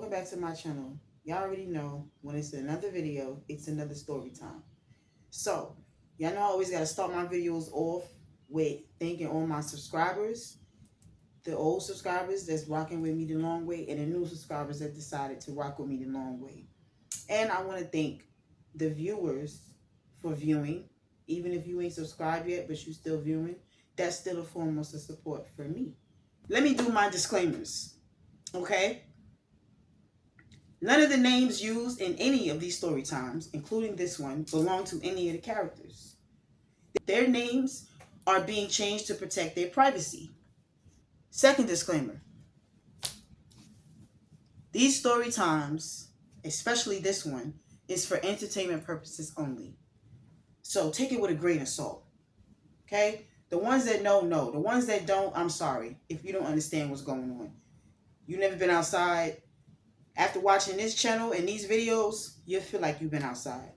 welcome back to my channel. Y'all already know when it's another video, it's another story time. So, y'all know I always got to start my videos off with thanking all my subscribers, the old subscribers that's rocking with me the long way, and the new subscribers that decided to rock with me the long way. And I want to thank the viewers for viewing. Even if you ain't subscribed yet, but you still viewing, that's still a form of support for me. Let me do my disclaimers, okay? None of the names used in any of these story times, including this one, belong to any of the characters. Their names are being changed to protect their privacy. Second disclaimer. These story times, especially this one, is for entertainment purposes only. So take it with a grain of salt. Okay? The ones that know. The ones that don't, I'm sorry if you don't understand what's going on. You've never been outside. After watching this channel and these videos, you'll feel like you've been outside.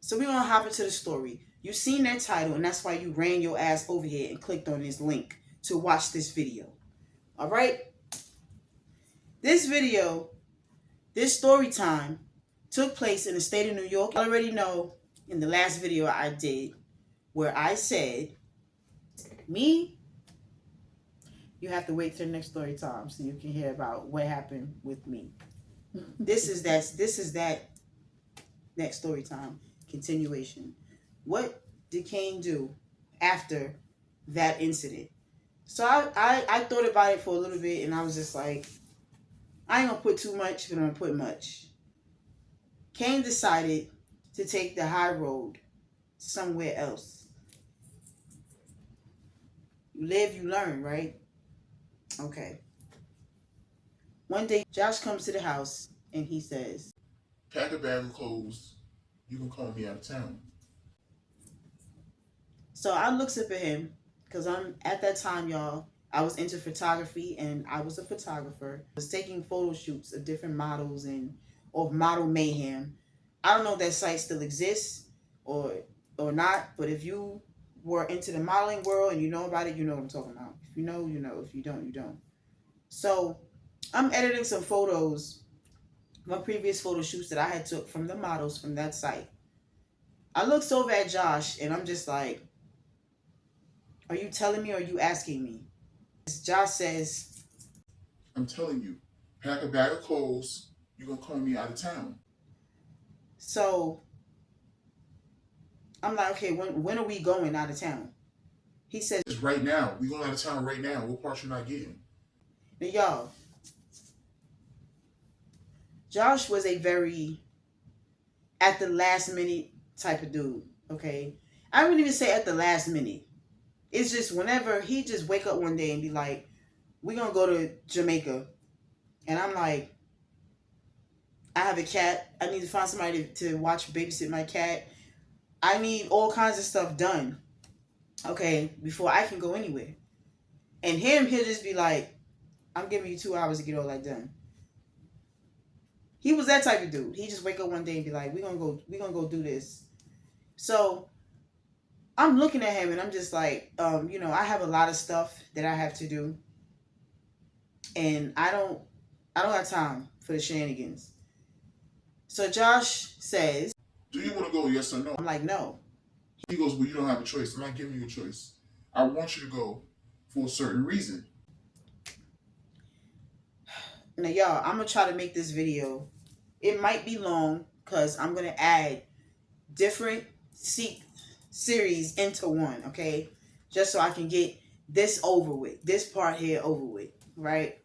So we're going to hop into the story. You've seen that title, and that's why you ran your ass over here and clicked on this link to watch this video. All right? This video, this story time, took place in the state of New York. You already know in the last video I did where I said, me, you have to wait till the next story time so you can hear about what happened with me. This is that next story time continuation. What did Kane do after that incident? So I thought about it for a little bit, and I was just like, I ain't gonna put too much, but I'm gonna put much. Kane decided to take the high road somewhere else. You live, you learn, right? Okay. One day, Josh comes to the house and he says, pack a bag of clothes. You can call me out of town. So I looks up at him because at that time, y'all, I was into photography and I was a photographer. I was taking photo shoots of different models and of Model Mayhem. I don't know if that site still exists or not, but if you were into the modeling world and you know about it, you know what I'm talking about. If you know, you know. If you don't, you don't. So I'm editing some photos, my previous photo shoots that I had took from the models from that site. I looked over at Josh and I'm just like, are you telling me or are you asking me? Josh says, I'm telling you, pack a bag of clothes. You can call me out of town. So I'm like, okay, when are we going out of town? He says, it's right now. We going out of town right now. What part you not getting? now y'all, Josh was a very at the last minute type of dude, okay? I wouldn't even say at the last minute. It's just whenever he just wake up one day and be like, we're going to go to Jamaica. And I'm like, I have a cat. I need to find somebody to watch, babysit my cat. I need all kinds of stuff done, okay, before I can go anywhere. And he'll just be like, I'm giving you 2 hours to get all that done. He was that type of dude. He just wake up one day and be like, we're gonna go do this. So I'm looking at him and I'm just like, I have a lot of stuff that I have to do. And I don't have time for the shenanigans. So Josh says, do you want to go, yes or no? I'm like, no. He goes, well, you don't have a choice. I'm not giving you a choice. I want you to go for a certain reason. Now, y'all, I'm going to try to make this video. It might be long because I'm going to add different series into one, okay? Just so I can get this over with. This part here over with, right?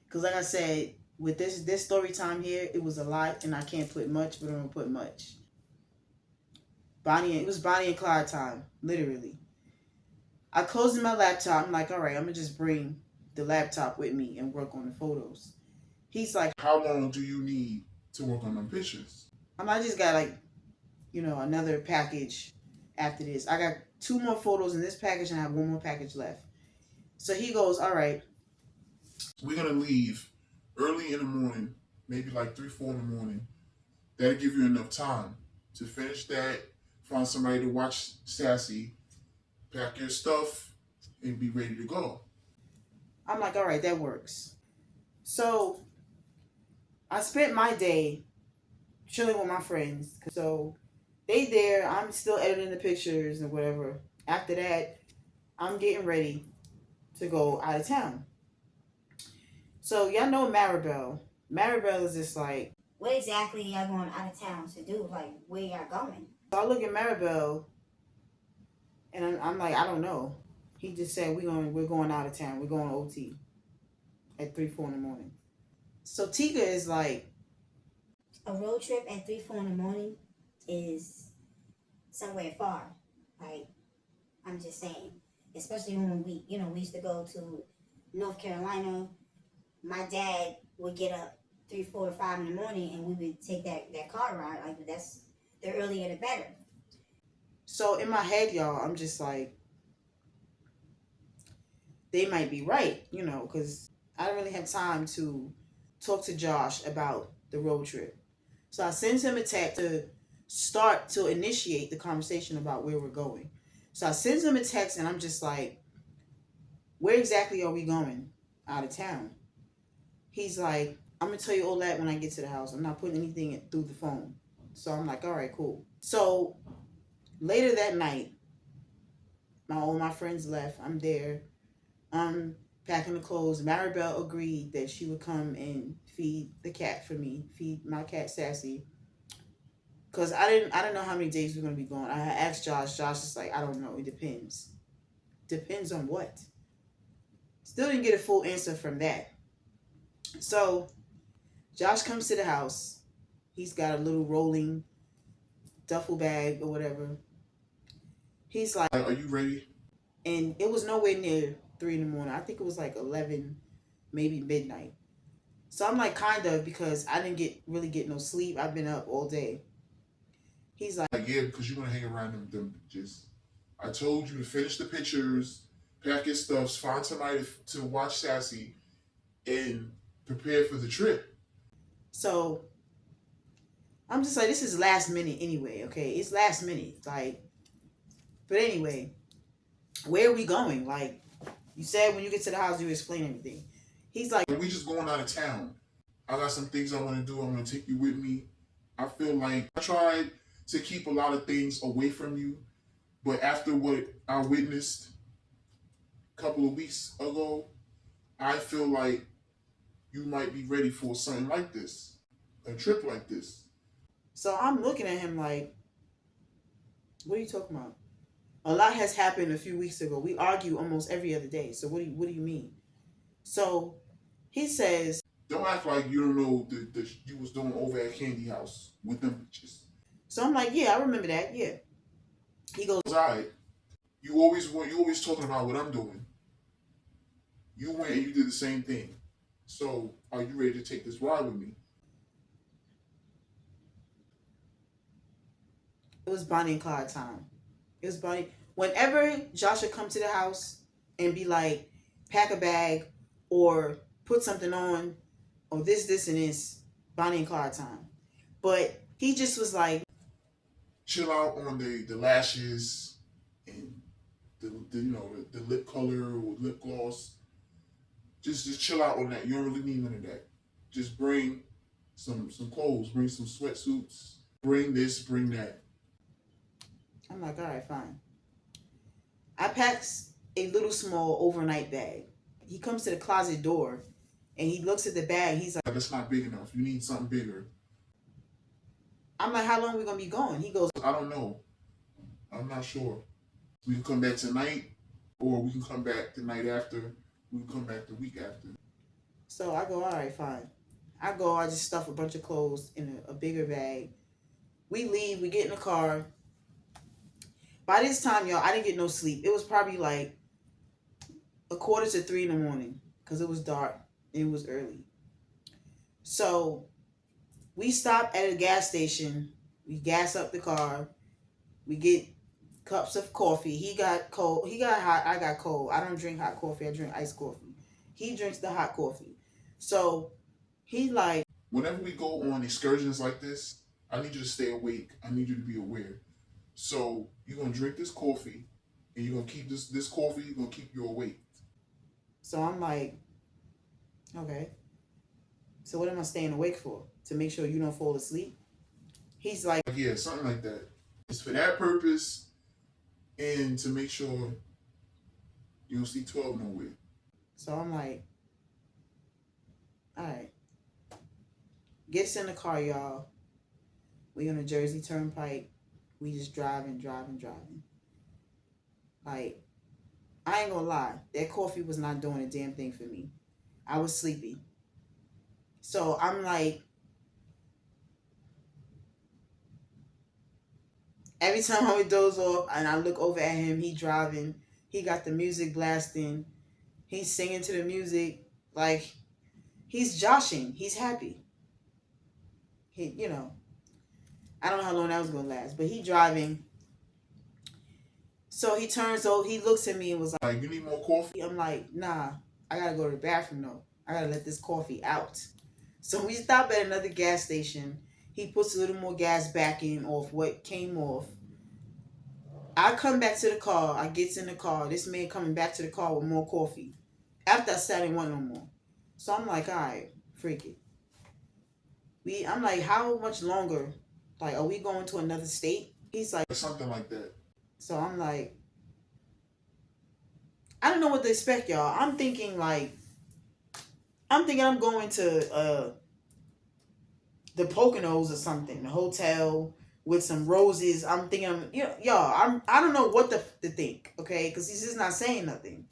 Because like I said, with this story time here, it was a lot and I can't put much, but I'm going to put much. It was Bonnie and Clyde time, literally. I closed my laptop. I'm like, all right, I'm going to just bring the laptop with me and work on the photos. He's like, how long do you need to work on them pictures? I just got another package after this. I got 2 more photos in this package and I have 1 more package left. So he goes, all right. We're going to leave early in the morning, maybe like 3, 4 in the morning. That'll give you enough time to finish that, find somebody to watch Sassy, pack your stuff, and be ready to go. I'm like, all right, that works. So I spent my day chilling with my friends. So they there, I'm still editing the pictures and whatever. After that, I'm getting ready to go out of town. So y'all know Maribel. Maribel is just like, what exactly y'all going out of town to do? Like, where y'all going? so I look at Maribel and I'm like, I don't know. He just said we're going out of town. We're going OT at 3, 4 in the morning. So Tika is like, A road trip at 3, 4 in the morning is somewhere far. Like, I'm just saying. Especially when we used to go to North Carolina. My dad would get up 3, 4, 5 in the morning, and we would take that car ride. Like, that's the earlier the better. so in my head, y'all, I'm just like, they might be right, because I don't really have time to talk to Josh about the road trip. So I send him a text to start to initiate the conversation about where we're going. So I send him a text and I'm just like, where exactly are we going out of town? He's like, I'm going to tell you all that when I get to the house. I'm not putting anything through the phone. So I'm like, all right, cool. So later that night, all my friends left. I'm there. I'm packing the clothes. Maribel agreed that she would come and feed the cat for me, feed my cat Sassy. Cause I didn't know how many days we're gonna be going. I asked Josh. Josh is like, I don't know. It depends. Depends on what. Still didn't get a full answer from that. So Josh comes to the house. He's got a little rolling duffel bag or whatever. He's like, Are you ready? and it was nowhere near 3 in the morning. I think it was like 11, maybe midnight. So I'm like, kind of, because I didn't really get no sleep. I've been up all day. He's like, Yeah, because you're gonna hang around them bitches. I told you to finish the pictures, pack your stuff, find somebody to watch Sassy, and prepare for the trip. so I'm just like, this is last minute anyway. Okay, it's last minute. Like, but anyway, where are we going? Like, you said when you get to the house, you explain everything. He's like, We just going out of town. I got some things I want to do. I'm gonna take you with me. I feel like I tried to keep a lot of things away from you, but after what I witnessed a couple of weeks ago, I feel like you might be ready for something like this, a trip like this. so I'm looking at him like, what are you talking about? A lot has happened a few weeks ago. We argue almost every other day. So what do you mean? So he says, Don't act like you don't know the you was doing over at Candy House with them bitches. so I'm like, yeah, I remember that. Yeah. He goes, All right. You always talking about what I'm doing. You went and you did the same thing. So are you ready to take this ride with me? it was Bonnie and Clyde time. It was Bonnie. Whenever Josh would come to the house and be like, pack a bag or put something on or this, and this, Bonnie and Clyde time. But he just was like, Chill out on the lashes and the lip color or lip gloss. Just chill out on that. You don't really need none of that. Just bring some clothes, bring some sweatsuits, bring this, bring that. I'm like, all right, fine. I packs a little small overnight bag. He comes to the closet door and he looks at the bag. He's like, That's not big enough. You need something bigger. I'm like, how long are we gonna be going? He goes, I don't know. I'm not sure. We can come back tonight, or we can come back the night after. We can come back the week after. so I go, all right, fine. I just stuff a bunch of clothes in a bigger bag. We leave, we get in the car. By this time, y'all, I didn't get no sleep. It was probably like 2:45 in the morning because it was dark and it was early. So we stop at a gas station. We gas up the car. We get cups of coffee. He got cold. He got hot. I got cold. I don't drink hot coffee. I drink iced coffee. He drinks the hot coffee. So he like, Whenever we go on excursions like this, I need you to stay awake. I need you to be aware. So you're gonna drink this coffee, and you're gonna keep this coffee. You're gonna keep you awake. so I'm like, okay. So what am I staying awake for? To make sure you don't fall asleep? He's like, Yeah, something like that. It's for that purpose and to make sure you don't see 12 nowhere. so I'm like, all right. Gets in the car, y'all. We on the Jersey Turnpike. We just driving. Like, I ain't gonna lie. That coffee was not doing a damn thing for me. I was sleepy. So I'm like, every time I would doze off and I look over at him, he driving. He got the music blasting. He's singing to the music. Like, he's joshing. He's happy. He. I don't know how long that was gonna last, but he driving. So he turns over, he looks at me and was Like, you need more coffee? I'm like, nah, I gotta go to the bathroom though. I gotta let this coffee out. So we stop at another gas station. He puts a little more gas back in off what came off. I come back to the car. I gets in the car. This man coming back to the car with more coffee. After I said I didn't want no more. So I'm like, all right, freak it. I'm like, how much longer? Like, are we going to another state? He's like, Something like that. so I'm like, I don't know what to expect, y'all. I'm thinking I'm going to the Poconos or something, the hotel with some roses. I'm thinking, y'all, I don't know what to think, okay? Because he's just not saying nothing.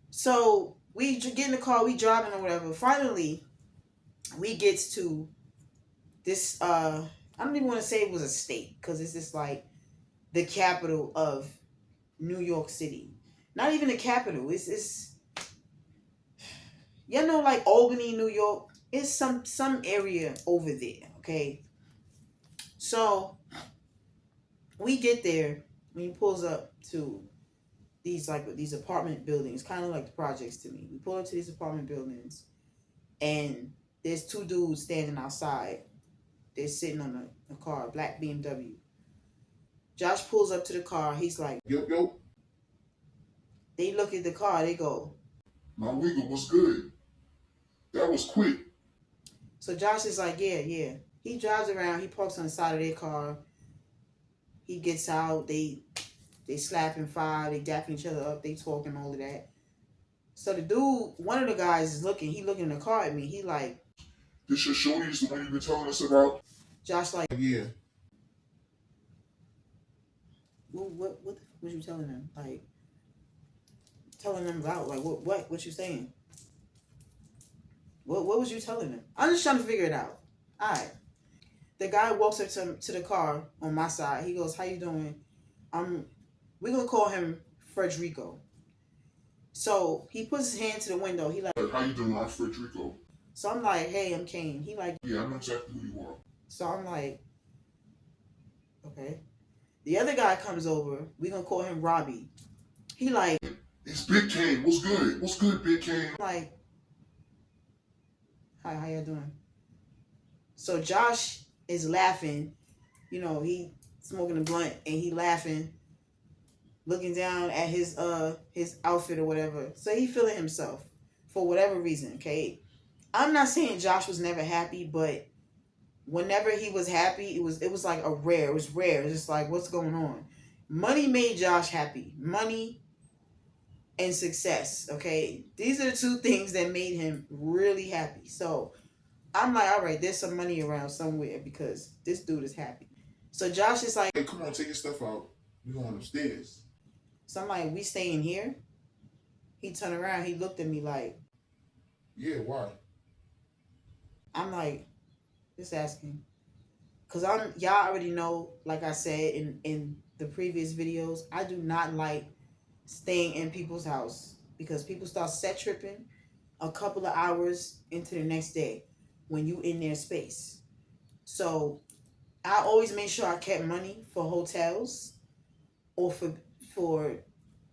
So we get in the car, we driving or whatever. Finally, we gets to this. I don't even want to say it was a state because it's just like the capital of New York City. Not even the capital. It's like Albany, New York. It's some area over there, okay? So we get there when he pulls up to these apartment buildings, kind of like the projects to me. We pull up to these apartment buildings and there's two dudes standing outside. They're sitting on a car, a black BMW. Josh pulls up to the car. He's like, Yo. they look at the car, they go, My wiggle was good. That was quick. So Josh is like, yeah. He drives around. He parks on the side of their car. He gets out. They slapping fire. They dapping each other up. They talking all of that. So the dude, one of the guys is looking. He looking in the car at me. He like, This your shorty is the one you've been telling us about? Josh like, Yeah. what the fuck was you telling him? Like, telling them about? Like, what you saying? What was you telling him? I'm just trying to figure it out. All right. The guy walks up to the car on my side. He goes, how you doing? We're going to call him Frederico. So he puts his hand to the window. He like, How you doing? I'm Frederico. So I'm like, hey, I'm Kane. He like, yeah, I know exactly who you are. So I'm like, okay. The other guy comes over. We're going to call him Robbie. He like, it's Big Kane. What's good? What's good, Big Kane? I'm like, hi, how you doing? So Josh is laughing. He smoking a blunt and he laughing, looking down at his outfit or whatever. So he feeling himself for whatever reason, okay? I'm not saying Josh was never happy, but whenever he was happy, it was like it was rare. It's just like, what's going on? Money made Josh happy. Money and success, okay? These are the two things that made him really happy. So I'm like, all right, there's some money around somewhere because this dude is happy. So Josh is like, hey, come on, take your stuff out. We're going upstairs. So I'm like, we staying here? He turned around, he looked at me like, yeah, why? I'm like, just asking. Because y'all already know, like I said in the previous videos, I do not like staying in people's house because people start set tripping a couple of hours into the next day when you in their space. So I always made sure I kept money for hotels or for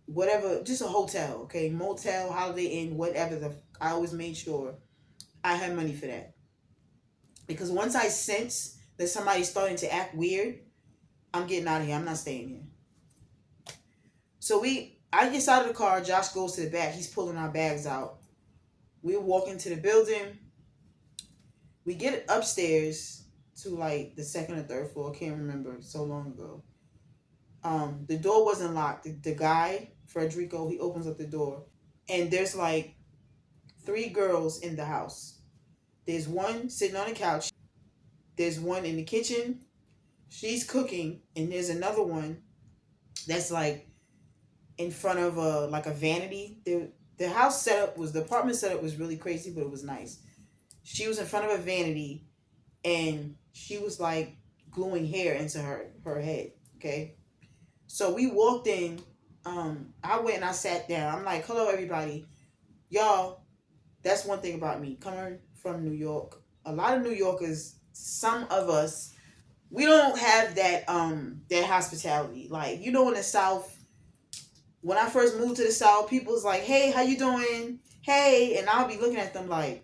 whatever, just a hotel, okay? Motel, Holiday Inn, whatever. I always made sure I had money for that. Because once I sense that somebody's starting to act weird, I'm getting out of here. I'm not staying here. So I get out of the car. Josh goes to the back. He's pulling our bags out. We walk into the building. We get upstairs to like the second or third floor. I can't remember, so long ago. The door wasn't locked. The guy, Frederico, he opens up the door, and there's like three girls in the house. There's one sitting on the couch. There's one in the kitchen. She's cooking, and there's another one that's like in front of a like a vanity. The house setup was the apartment setup was really crazy, but it was nice. She was in front of a vanity, and she was like gluing hair into her head. Okay, so we walked in. I went and I sat down. I'm like, "Hello, everybody, y'all." That's one thing about me coming from New York. A lot of New Yorkers, some of us, we don't have that hospitality. Like, you know, in the South, when I first moved to the South, people was like, "Hey, how you doing? Hey," and I'll be looking at them like,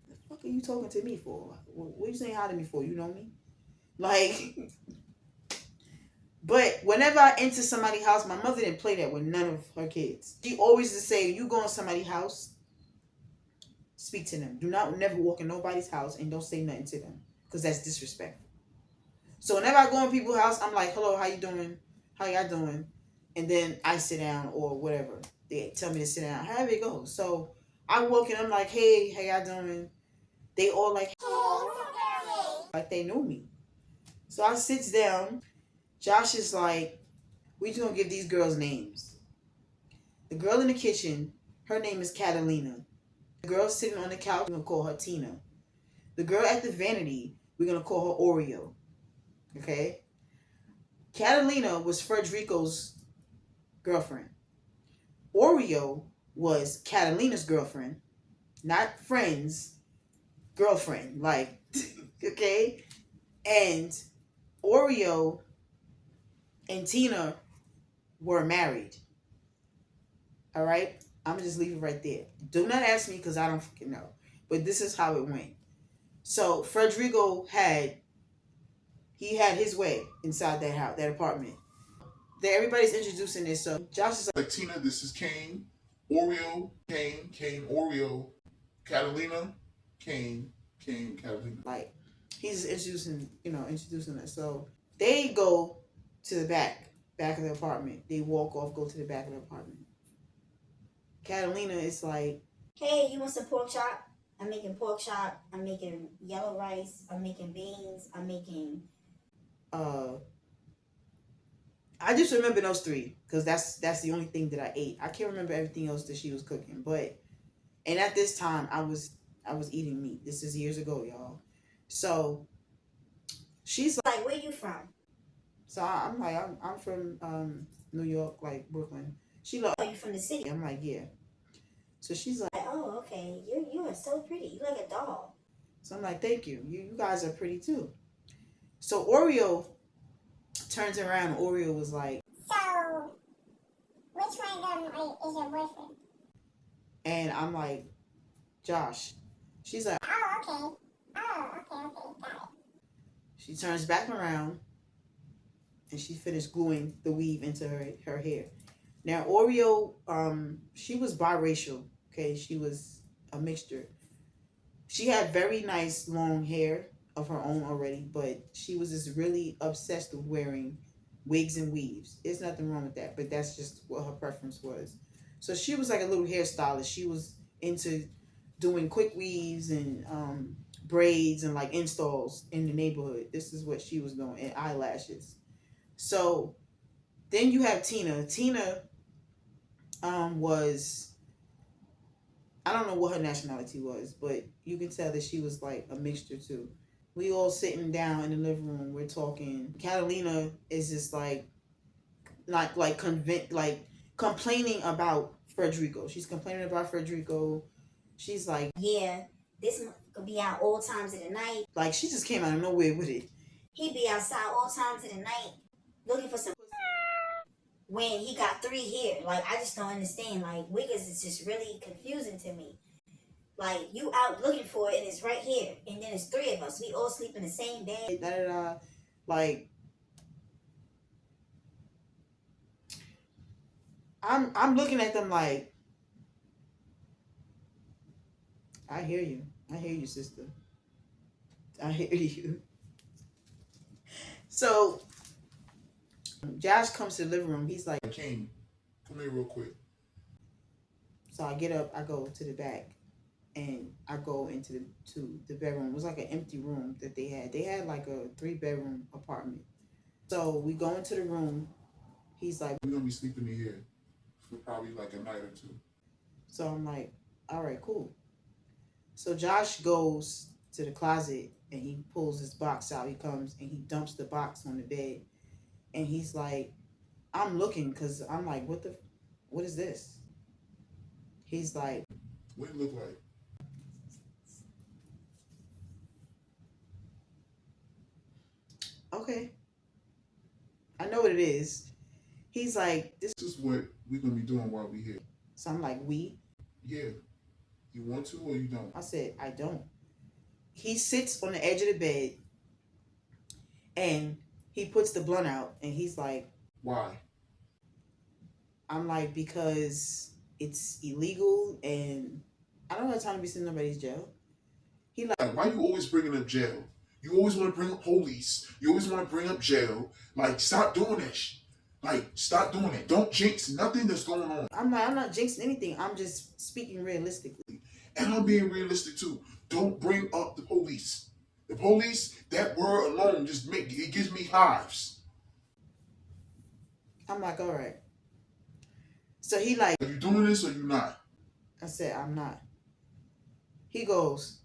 "The fuck are you talking to me for? What are you saying hi to me for? You know me?" Like, but whenever I enter somebody's house, my mother didn't play that with none of her kids. She always used to say, "You go in somebody's house, speak to them. Do not never walk in nobody's house and don't say nothing to them, because that's disrespectful." So whenever I go in people's house, I'm like, "Hello, how you doing? How y'all doing?" And then I sit down or whatever. They tell me to sit down. However it goes. So I walk in, I'm like, "Hey, how y'all doing?" They all like they knew me. So I sits down. Josh is like, "We just gonna give these girls names." The girl in the kitchen, her name is Catalina. The girl sitting on the couch, we're gonna call her Tina. The girl at the vanity, we're gonna call her Oreo. Okay? Catalina was Frederico's girlfriend. Oreo was Catalina's girlfriend, not friends, girlfriend. Like, okay? And Oreo and Tina were married. All right? I'm gonna just leave it right there. Do not ask me because I don't fucking know. But this is how it went. So Frederico had his way inside that house, that apartment. Everybody's introducing this. So Josh is like, Tina, this is Kane, Oreo, Kane, Oreo, Catalina, Kane, Catalina. like, he's introducing us. So they go to the back of the apartment. They walk off, go to the back of the apartment. Catalina is like, Hey, you want some pork chop? I'm making pork chop. I'm making yellow rice. I'm making beans. I'm making. I just remember those three because that's the only thing that I ate. I can't remember everything else that she was cooking, and at this time I was eating meat. This is years ago, y'all. So she's Like, where you from? So I'm like, I'm from New York, like Brooklyn. She like, "Oh, you from the city?" I'm like, yeah. So she's like, "Oh, okay. You are so pretty. You like a doll." so I'm like, thank you. You guys are pretty too. So Oreo turns around. Oreo was like, So, which one of them is your boyfriend? and I'm like, Josh. She's like, Oh, okay. Oh, okay, got it. she turns back around and she finished gluing the weave into her hair. Now Oreo, she was biracial. Okay, she was a mixture. She had very nice long hair of her own already, but she was just really obsessed with wearing wigs and weaves. There's nothing wrong with that, but that's just what her preference was. So she was like a little hairstylist. She was into doing quick weaves and braids and like installs in the neighborhood. This is what she was doing, and eyelashes. So then you have Tina. Tina was, I don't know what her nationality was, but you can tell that she was like a mixture too. We all sitting down in the living room, we're talking. Catalina is just like complaining about Frederico. She's complaining about Frederico. She's like, "Yeah, this could be out all times of the night." Like, she just came out of nowhere with it. "He be outside all times of the night looking for some when he got three here." Like, I just don't understand. Like, Wiggins is just really confusing to me. Like, you out looking for it and it's right here. And then it's three of us. We all sleep in the same bed. Da, da, da. Like, I'm looking at them like, I hear you. I hear you, sister. I hear you. So Josh comes to the living room. He's like, King, come here real quick. so I get up, I go to the back, and I go into the bedroom. It was like an empty room that they had. They had like a 3-bedroom apartment. So we go into the room. He's like, We're gonna be sleeping in here for probably like a night or two. so I'm like, all right, cool. So Josh goes to the closet and he pulls his box out. He comes and he dumps the box on the bed, and he's like, I'm looking because I'm like, what is this? He's like, What it look like? okay, I know what it is. He's like, this. This is what we're gonna be doing while we here. So I'm like, we? Yeah. You want to or you don't? I said, I don't. He sits on the edge of the bed and he puts the blunt out and he's like, Why? I'm like, because it's illegal and I don't have time to be sitting in nobody's jail. He like, Why you always bringing up jail? You always want to bring up police. You always want to bring up jail. Like, stop doing that shit. Like, stop doing it. Don't jinx nothing that's going on. I'm like, I'm not jinxing anything. I'm just speaking realistically. And I'm being realistic too. Don't bring up the police. The police, that word alone it gives me hives. I'm like, all right. So he like, Are you doing this or you not? I said, I'm not. He goes,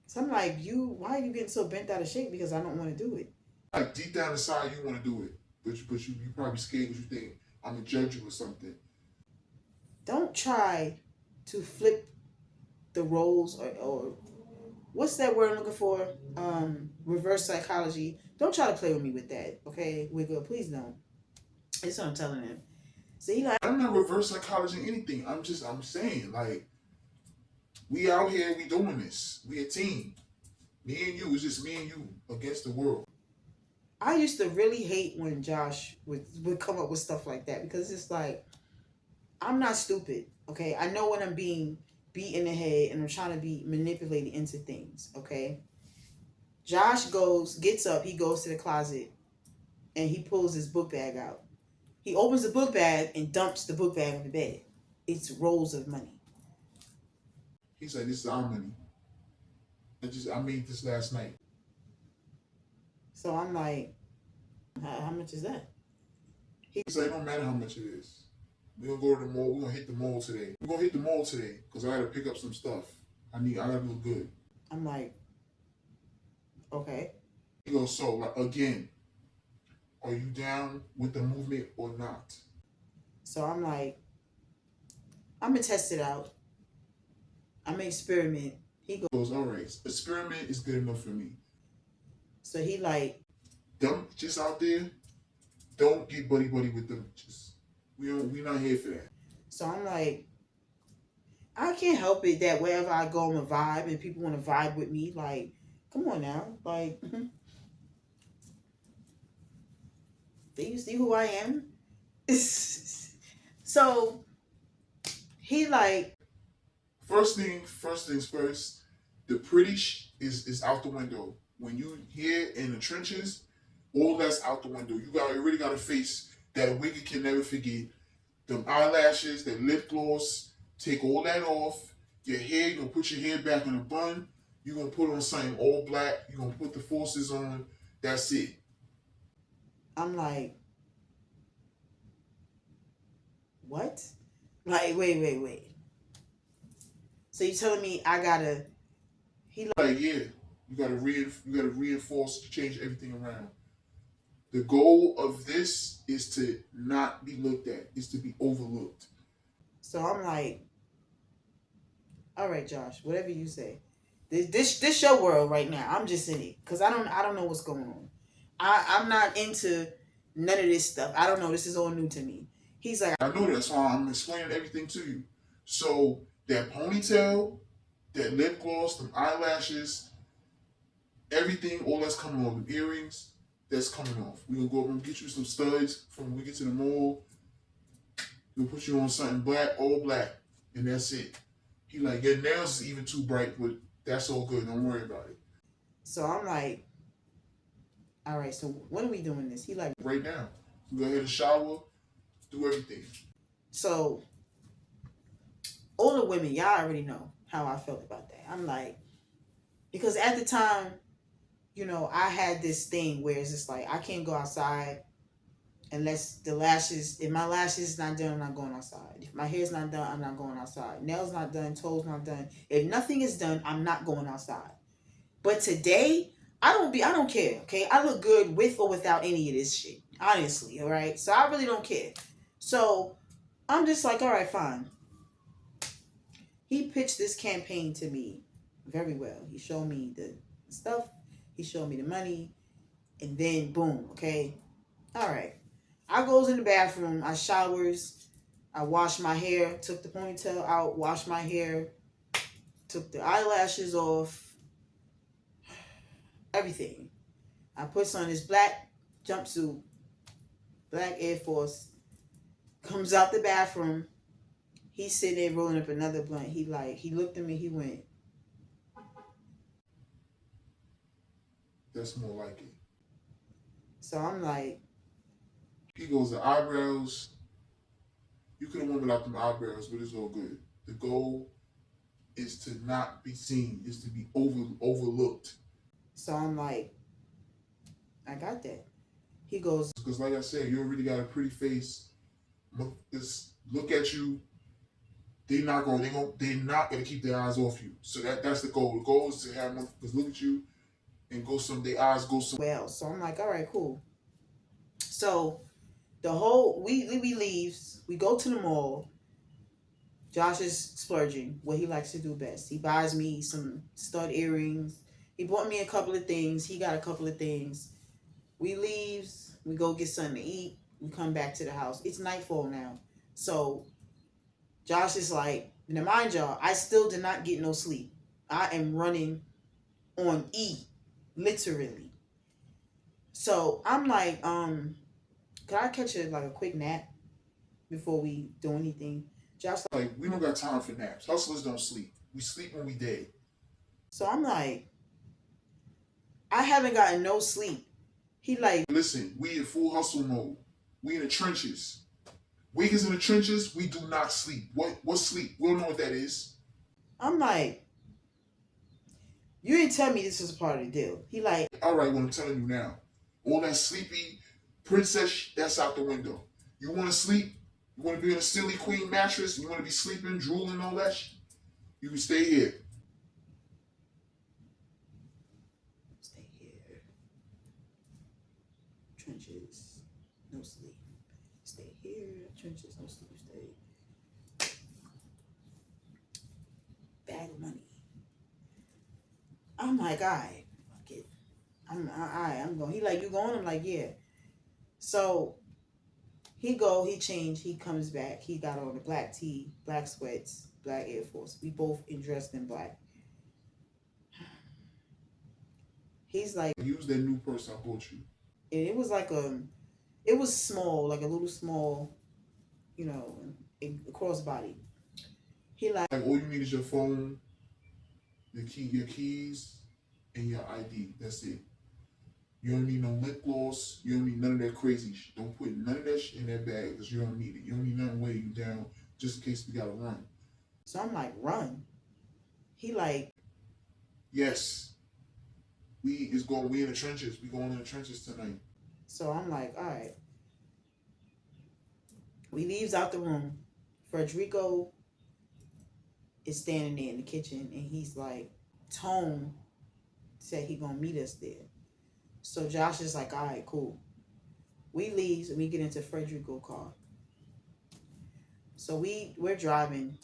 so I'm like, why are you getting so bent out of shape? Because I don't want to do it. Like deep down inside you want to do it. But you probably scared because you think I'm going to judge you or something. Don't try to flip the roles or what's that word I'm looking for? Reverse psychology. Don't try to play with me with that, okay? Wiggle, please don't. That's what I'm telling him. So he like, I'm not reverse psychology anything. I'm saying, like, we out here, we doing this. We a team. Me and you, it's just me and you against the world. I used to really hate when Josh would come up with stuff like that because it's like, I'm not stupid, okay? I know when I'm being beat in the head and I'm trying to be manipulated into things, okay? Josh gets up, he goes to the closet, and he pulls his book bag out. He opens the book bag and dumps the book bag on the bed. It's rolls of money. He's like, this is our money. I made this last night. So I'm like, how much is that? He's like, it don't matter how much it is. We're gonna go to the mall. We're gonna hit the mall today. We're gonna hit the mall today because I gotta pick up some stuff. I gotta look good. I'm like, okay. He goes, so like again, are you down with the movement or not? So I'm like, I'm gonna test it out. I'm gonna experiment. He goes, all right, experiment is good enough for me. So he like, them just out there, don't get buddy with them. We not here for that. So I'm like, I can't help it that wherever I go, I'm a vibe and people want to vibe with me. Like, come on now. Like, do you see who I am? So he like, first things first, the pretty is out the window. When you here in the trenches, all that's out the window. You already got a face that a wicked can never forget. Them eyelashes, that lip gloss, take all that off. Your hair, you're gonna put your hair back in a bun. You're gonna put on something all black. You're gonna put the forces on. That's it. I'm like, what? Like, wait. So you telling me I gotta? He like, yeah, you gotta reinforce, change everything around. The goal of this is to not be looked at, is to be overlooked. So I'm like, all right, Josh, whatever you say. This your world right now. I'm just in it because I don't know what's going on. I'm not into none of this stuff. I don't know. This is all new to me. He's like, I know that, so I'm explaining everything to you. So that ponytail, that lip gloss, them eyelashes, everything, all that's coming off. The earrings, that's coming off. We're gonna get you some studs from when we get to the mall. We'll put you on something black, all black. and that's it. He like, your nails is even too bright, but that's all good. Don't worry about it. So I'm like, all right, so when are we doing this? He like, Right now, go ahead and shower, do everything. so older women, y'all already know how I felt about that. I'm like, because at the time, you know, I had this thing where it's just like I can't go outside unless the lashes, if my lashes is not done, I'm not going outside. If my hair's not done, I'm not going outside. Nails not done, toes not done. If nothing is done, I'm not going outside. But today, I don't care, okay? I look good with or without any of this shit. Honestly, all right? So I really don't care. So I'm just like, all right, fine. He pitched this campaign to me very well. He showed me the stuff, he showed me the money, and then boom, okay? All right. I goes in the bathroom, I showers, I wash my hair, took the ponytail out, washed my hair, took the eyelashes off, everything. I puts on this black jumpsuit, black Air Force, comes out the bathroom. He's sitting there rolling up another blunt. He looked at me, he went, That's more like it. so I'm like, He goes, the eyebrows. You could have won without them eyebrows, but it's all good. The goal is to not be seen, is to be overlooked. so I'm like, I got that. He goes, Because like I said, you already got a pretty face. Just look at you. They're not gonna keep their eyes off you. So that's the goal. The goal is to have motherfuckers look at you and go some. Their eyes go some. well, so I'm like, all right, cool. So the whole we leaves, we go to the mall. Josh is splurging, what he likes to do best. He buys me some stud earrings. He bought me a couple of things. He got a couple of things. We leaves, we go get something to eat. We come back to the house. It's nightfall now. So Josh is like, now mind y'all, I still did not get no sleep. I am running on E, literally. So I'm like, could I catch a quick nap before we do anything? Josh Like, we don't got time for naps. Hustlers don't sleep. We sleep when we dead. so I'm like, I haven't gotten no sleep. He like, Listen, we in full hustle mode. We in the trenches. Wiggins in the trenches, we do not sleep. What sleep? We don't know what that is. I'm like, you didn't tell me this was a part of the deal. He like, All right, what I'm telling you now. All that sleepy princess, that's out the window. You want to sleep? You want to be on a silly queen mattress? You want to be sleeping, drooling, all that shit? You can stay here. stay here. Trenches, no sleep. Stay here. Trenches, no sleep. Stay. Bag of money. I'm like, all right, fuck it. I'm going. He like, you going? I'm like, yeah. So he changed, he comes back. He got on the black tee, black sweats, black Air Force. We both dressed in black. He's like, Use that new purse I bought you. and it was like it was small, like a little small, you know, a crossbody. He like, Like, all you need is your phone, your keys, and your ID. That's it. You don't need no lip gloss. You don't need none of that crazy shit. Don't put none of that shit in that bag because you don't need it. You don't need nothing weighing you down just in case we gotta run. so I'm like, run. He like, Yes, we in the trenches. We going in the trenches tonight. so I'm like, all right. We leaves out the room. Frederico is standing there in the kitchen and he's like, Tone said he gonna meet us there. So Josh is like, all right, cool. We leaves and we get into Frederico car. So we're driving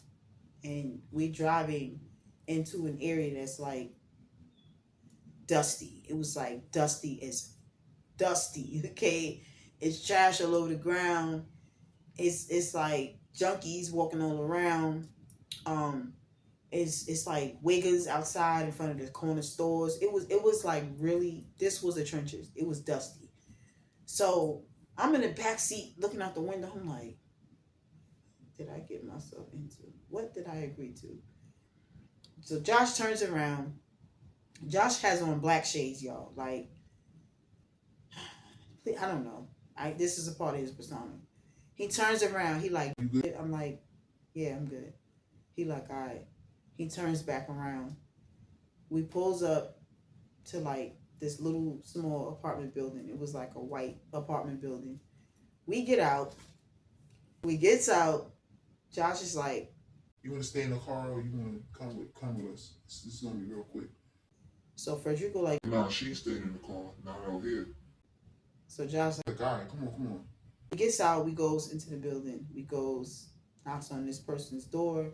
and we're driving into an area that's like dusty. It was like dusty as dusty, okay? It's trash all over the ground. It's like junkies walking all around. It's like wiggers outside in front of the corner stores. It was like really, this was the trenches. It was dusty. So I'm in the back seat looking out the window. I'm like, did I get myself into? What did I agree to? So Josh turns around. Josh has on black shades, y'all. Like, I don't know. This is a part of his persona. He turns around. He like, You good? I'm like, yeah, I'm good. He like, all right. He turns back around. We pulls up to like this little small apartment building. It was like a white apartment building. We get out. We gets out. Josh is like, You want to stay in the car or you want to come with us? This is gonna be real quick. so Frederico like, Nah, she staying in the car, not out here. so Josh like, The guy, come on. he gets out. We goes into the building. We goes knocks on this person's door.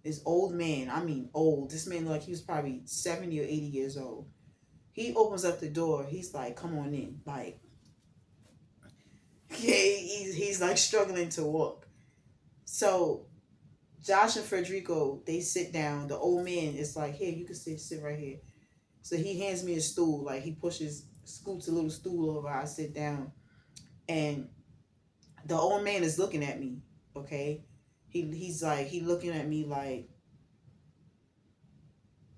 This old man, I mean old. This man looked like he was probably 70 or 80 years old. He opens up the door. He's like, come on in. Like, yeah, he's like struggling to walk. So Josh and Frederico, they sit down. The old man is like, here, you can sit right here. So he hands me a stool. Like he scoots a little stool over. I sit down. And the old man is looking at me. Okay. He's like, he looking at me like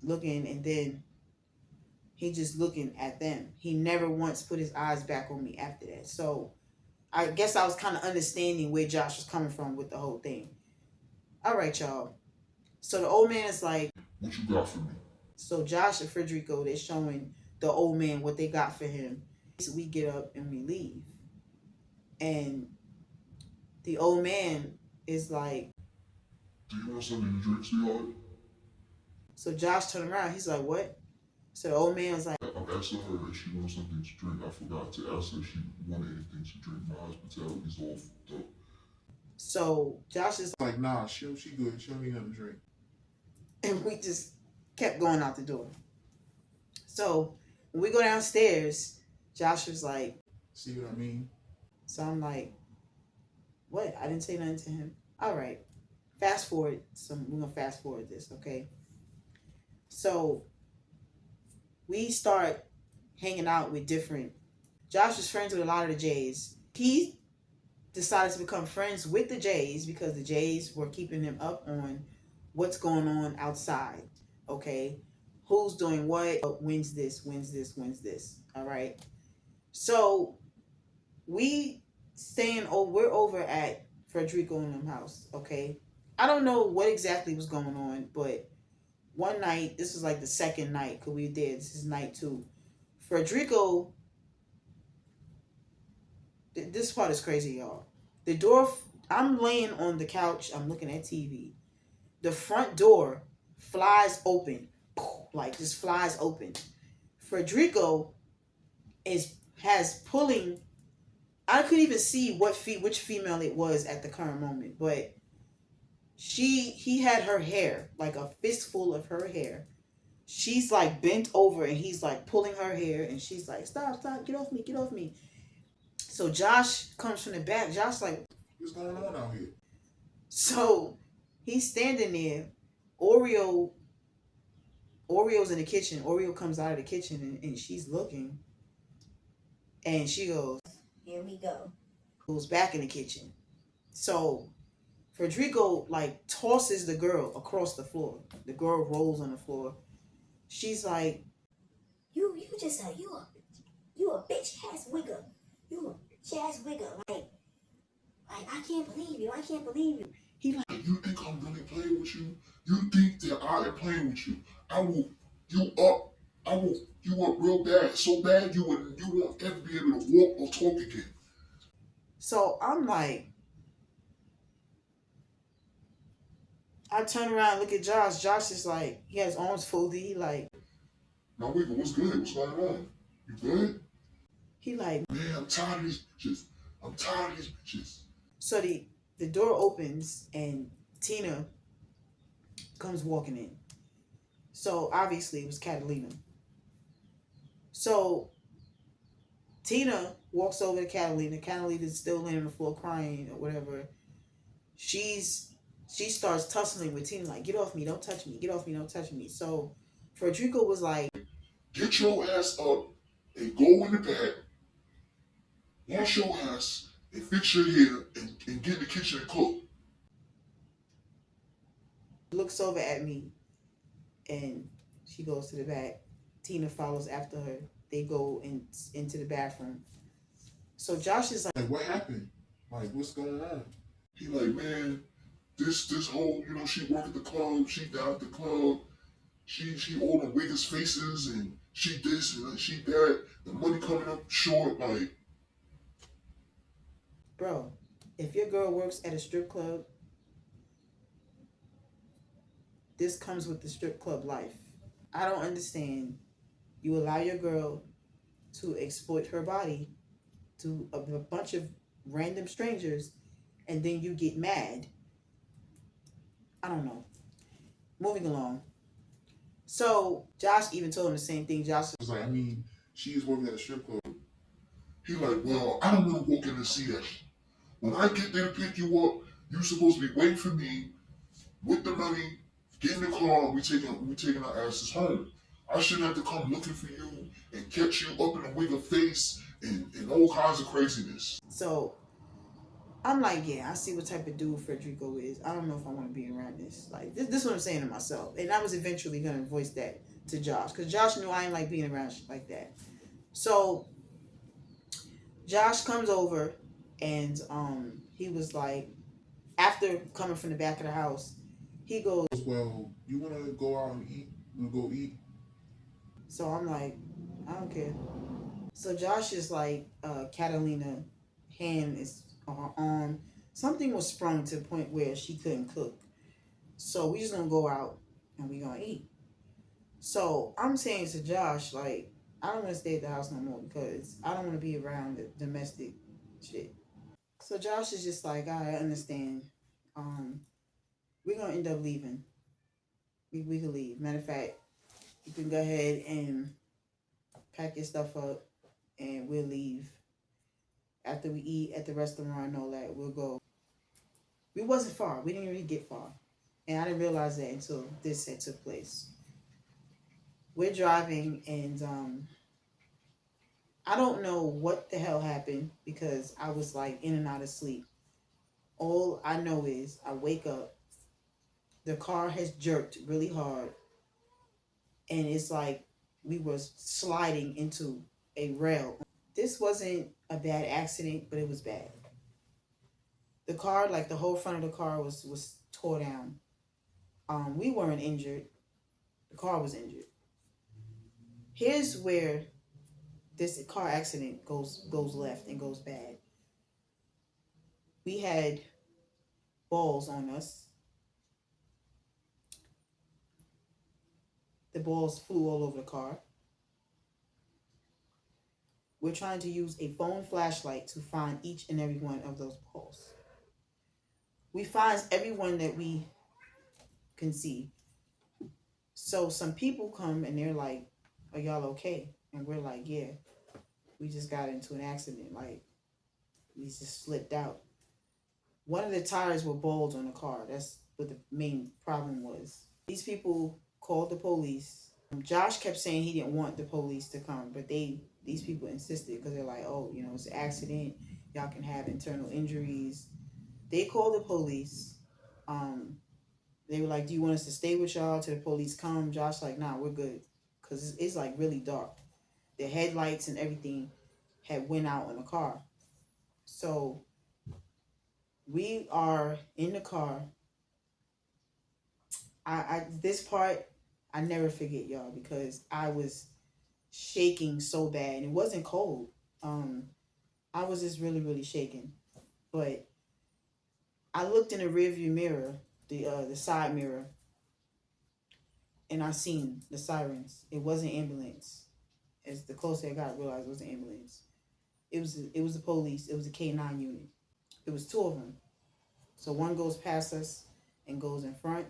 looking, and then he just looking at them. He never once put his eyes back on me after that. So I guess I was kind of understanding where Josh was coming from with the whole thing. All right, y'all. So the old man is like, What you got for me? so Josh and Frederico, they're showing the old man what they got for him. So we get up and we leave. And the old man is like, Do you want something to drink, sweetheart? so Josh turned around. He's like, what? So the old man was like, I'm asking her if she wants something to drink. I forgot to ask her if she wanted anything to drink. My hospitality is all fucked up. so Josh is Like, nah, she good. She don't need nothing to drink. and we just kept going out the door. So when we go downstairs, Josh was like, See what I mean? so I'm like, what? I didn't say nothing to him. All right. Fast forward. We're going to fast forward this, okay? So we start hanging out with different. Josh was friends with a lot of the Jays. He decided to become friends with the Jays because the Jays were keeping him up on what's going on outside, okay? Who's doing what, wins this. All right. So we're over at Frederico and them house, okay? I don't know what exactly was going on, but one night, this was like the second night, because we were there, this is night 2. Frederico, this part is crazy, y'all. The door, I'm laying on the couch, I'm looking at TV. The front door flies open, like just flies open. Frederico has pulling. I couldn't even see which female it was at the current moment, but he had her hair, like a fistful of her hair. She's like bent over and he's like pulling her hair and she's like, stop, get off me. So Josh comes from the back. Josh like, What's going on out here? so he's standing there. Oreo's in the kitchen. Oreo comes out of the kitchen and she's looking. And she goes, Here we go. goes back in the kitchen. So Frederico like tosses the girl across the floor. The girl rolls on the floor. She's like, You just you a bitch ass wigger. You a bitch ass wigger. Like I can't believe you. he like, You think I'm really playing with you? You think that I am playing with you? I will you up real bad. So bad you won't ever be able to walk or talk again. so I'm like, I turn around and look at Josh. Josh is like, he has arms folded. He like, Now Wiggle, what's good? What's going on? You good? he like, Man, I'm tired of these bitches. I'm tired of these bitches. so the door opens and Tina comes walking in. So obviously it was Catalina. So Tina walks over to Catalina. Catalina's still laying on the floor crying or whatever. She starts tussling with Tina like, get off me, don't touch me, get off me, don't touch me. So Frederico was like, Get your ass up and go in the back, wash your ass, and fix your hair and get in the kitchen and cook. Looks over at me and she goes to the back. Tina follows after her. They go into the bathroom. So Josh is like, Like, what happened? Like, what's going on? He like, man, this whole, she work at the club, she down at the club, she all the biggest faces, and she this and she that, the money coming up short, like, bro, if your girl works at a strip club, this comes with the strip club life. I don't understand. You allow your girl to exploit her body to a bunch of random strangers, and then you get mad. I don't know. Moving along. So Josh even told him the same thing. Josh was like, I mean, she's working at a strip club. He like, well, I don't want to walk in and see that. When I get there to pick you up, you supposed to be waiting for me with the money, get in the car, and we taking our asses home. I shouldn't have to come looking for you and catch you up in a wig of face and all kinds of craziness. So I'm like, yeah, I see what type of dude Frederico is. I don't know if I want to be around this. Like, this is what I'm saying to myself. And I was eventually going to voice that to Josh. Because Josh knew I ain't like being around shit like that. So Josh comes over and he was like, after coming from the back of the house, he goes, Well, you want to go out and eat? You want to go eat? so I'm like, I don't care. So Josh is like, Catalina hand is on her arm. Something was sprung to the point where she couldn't cook. So we just gonna go out and we gonna eat. So I'm saying to Josh, like, I don't want to stay at the house no more because I don't want to be around the domestic shit. So Josh is just like, I understand. Um, we're gonna end up leaving. We can leave. Matter of fact, you can go ahead and pack your stuff up and we'll leave. After we eat at the restaurant and all that, we'll go. We wasn't far. We didn't really get far. And I didn't realize that until this had took place. We're driving and I don't know what the hell happened because I was like in and out of sleep. All I know is I wake up, the car has jerked really hard, and it's like we were sliding into a rail. This wasn't a bad accident, but it was bad. The car, like the whole front of the car was tore down. We weren't injured. The car was injured. Here's where this car accident goes left and goes bad. We had balls on us. The balls flew all over the car. We're trying to use a phone flashlight to find each and every one of those balls. We find everyone that we can see. So some people come and they're like, "Are y'all okay?" And we're like, "Yeah, we just got into an accident. Like, we just slipped out." One of the tires were bald on the car. That's what the main problem was. These people called the police. Josh kept saying he didn't want the police to come, but these people insisted because they're like, "Oh, it's an accident. Y'all can have internal injuries." They called the police. They were like, "Do you want us to stay with y'all till the police come?" Josh like, "Nah, we're good," because it's like really dark. The headlights and everything had went out on the car. So we are in the car. I this part I never forget, y'all, because I was shaking so bad. It wasn't cold. Um, I was just really, really shaking. But I looked in the rearview mirror, the side mirror, and I seen the sirens. It wasn't ambulance. As the closer I got, I realized it was an ambulance. It was the police. It was a K9 unit. It was two of them. So one goes past us and goes in front,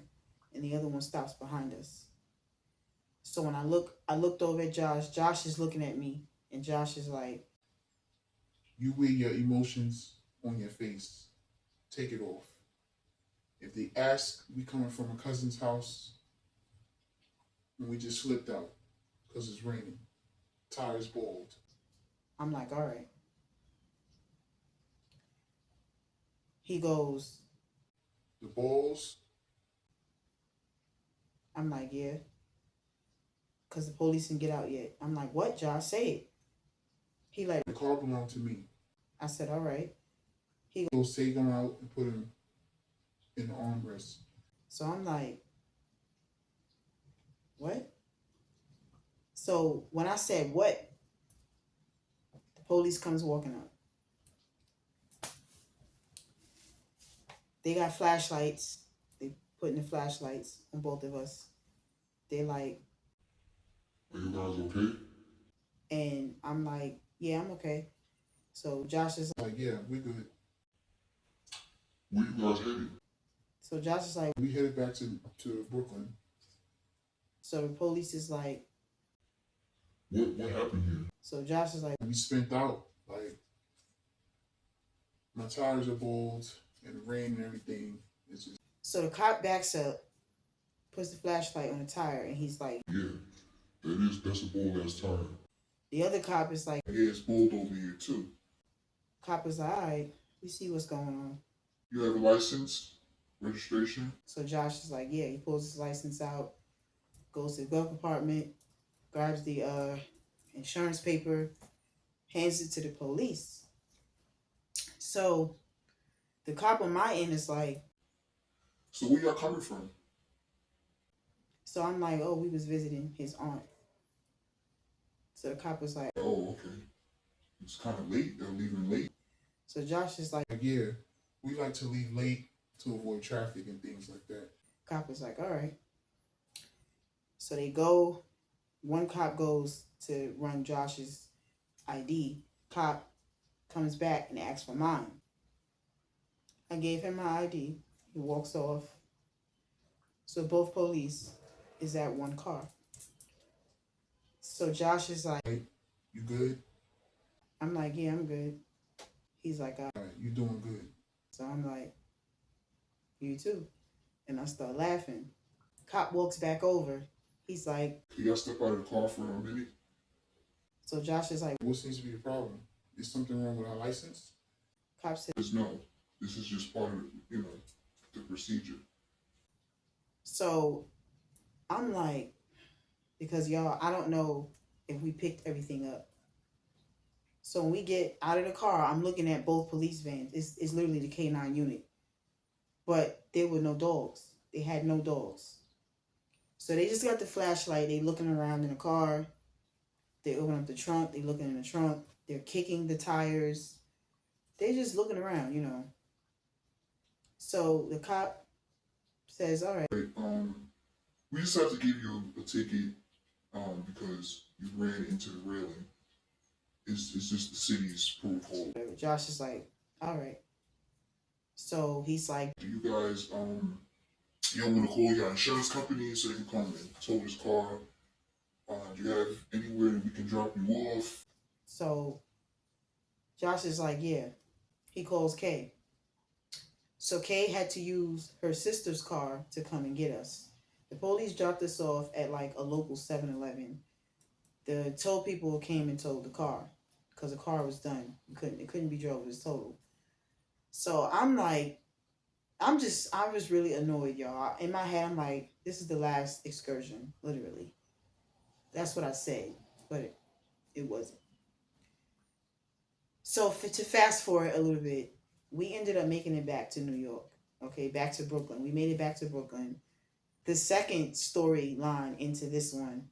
and the other one stops behind us. So when I looked over at Josh. Josh is looking at me, and Josh is like, You wear your emotions on your face. Take it off. If they ask, we coming from a cousin's house, and we just slipped out because it's raining. Tires bald. I'm like, all right. He goes, The balls, I'm like, yeah, because the police didn't get out yet. I'm like, what, Josh? Say it. He like, The car belonged to me. I said, all right. Go take him out and put him in the armrest. So I'm like, what? So when I said what, the police comes walking up. They got flashlights. They putting the flashlights on both of us. They're like, are you guys okay? and I'm like, yeah, I'm okay. So Josh is like, yeah, we're good. Where you guys headed? So Josh is like, we headed back to Brooklyn. So the police is like, What happened here? So Josh is like, we spent out. Like, my tires are bald and the rain and everything. It's just. So the cop backs up, puts the flashlight on the tire, and he's like, yeah, that's a bold ass tire. The other cop is like, yeah, it's bold over here too. Cop is like, all right, we see what's going on. You have a license, registration? So Josh is like, yeah, he pulls his license out, goes to the glove compartment, grabs the insurance paper, hands it to the police. So the cop on my end is like, so where y'all coming from? So I'm like, oh, we was visiting his aunt. So the cop was like, oh, okay. It's kind of late. They're leaving late. So Josh is like, yeah, we like to leave late to avoid traffic and things like that. Cop is like, all right. So they go, one cop goes to run Josh's ID. Cop comes back and asks for mine. I gave him my ID. He walks off. So both police is at one car. So Josh is like, you good? I'm like, yeah, I'm good. He's like, all right, you doing good. So I'm like, you too. And I start laughing. Cop walks back over. He's like, can y'all step out of the car for a minute? So Josh is like, what seems to be the problem? Is something wrong with our license? Cop says, no. This is just part of, the procedure. So I'm like, because y'all, I don't know if we picked everything up. So when we get out of the car, I'm looking at both police vans. It's literally the K9 unit. But there were no dogs. They had no dogs. So they just got the flashlight. They looking around in the car. They open up the trunk. They looking in the trunk. They're kicking the tires. They just looking around, So the cop says, all right. We just have to give you a ticket because you ran into the railing. It's just the city's protocol. Josh is like, all right. So he's like, do you guys you don't want to call your insurance company so they can come and tow this car? Do you have anywhere that we can drop you off? So Josh is like, yeah. He calls Kay. So Kay had to use her sister's car to come and get us. The police dropped us off at like a local 7-Eleven. The tow people came and towed the car because the car was done. It couldn't be drove. It was totaled. So I'm like, I was really annoyed, y'all. In my head, I'm like, this is the last excursion, literally. That's what I said, but it wasn't. So to fast forward a little bit, we ended up making it back to New York. Okay, back to Brooklyn. We made it back to Brooklyn. The second storyline into this one,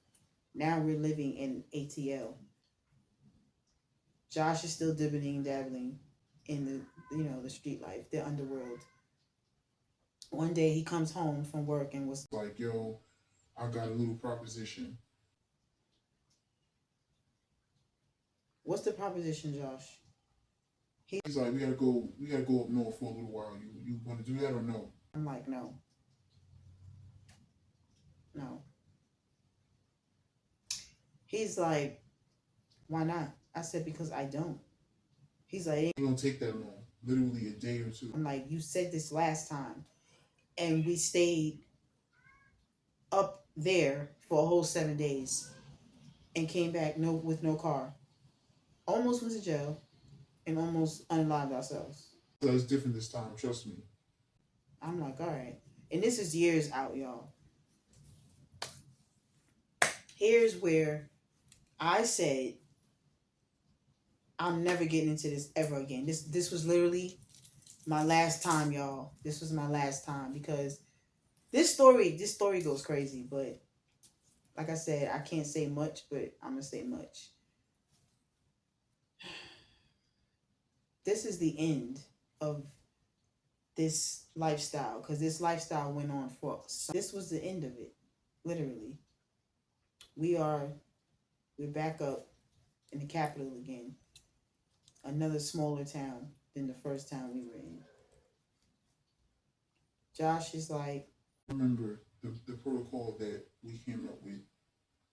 now we're living in ATL. Josh is still dibbling and dabbling in the street life, the underworld. One day he comes home from work and was like, yo, I got a little proposition. What's the proposition, Josh? He's like, we gotta go up north for a little while. You want to do that or no? I'm like, no. He's like, why not? I said, because I don't. He's like, it don't take that long. Literally a day or two. I'm like, you said this last time. And we stayed up there for a whole 7 days and came back with no car. Almost went to jail and almost unalived ourselves. So it's different this time, trust me. I'm like, all right. And this is years out, y'all. Here's where I said I'm never getting into this ever again. This was literally my last time, y'all. This was my last time because this story goes crazy, but like I said, I can't say much, but I'm gonna say much. This is the end of this lifestyle because this lifestyle went on for this was the end of it, literally. We're back up in the capital again, another smaller town than the first town we were in. Josh is like, Remember the protocol that we came up with.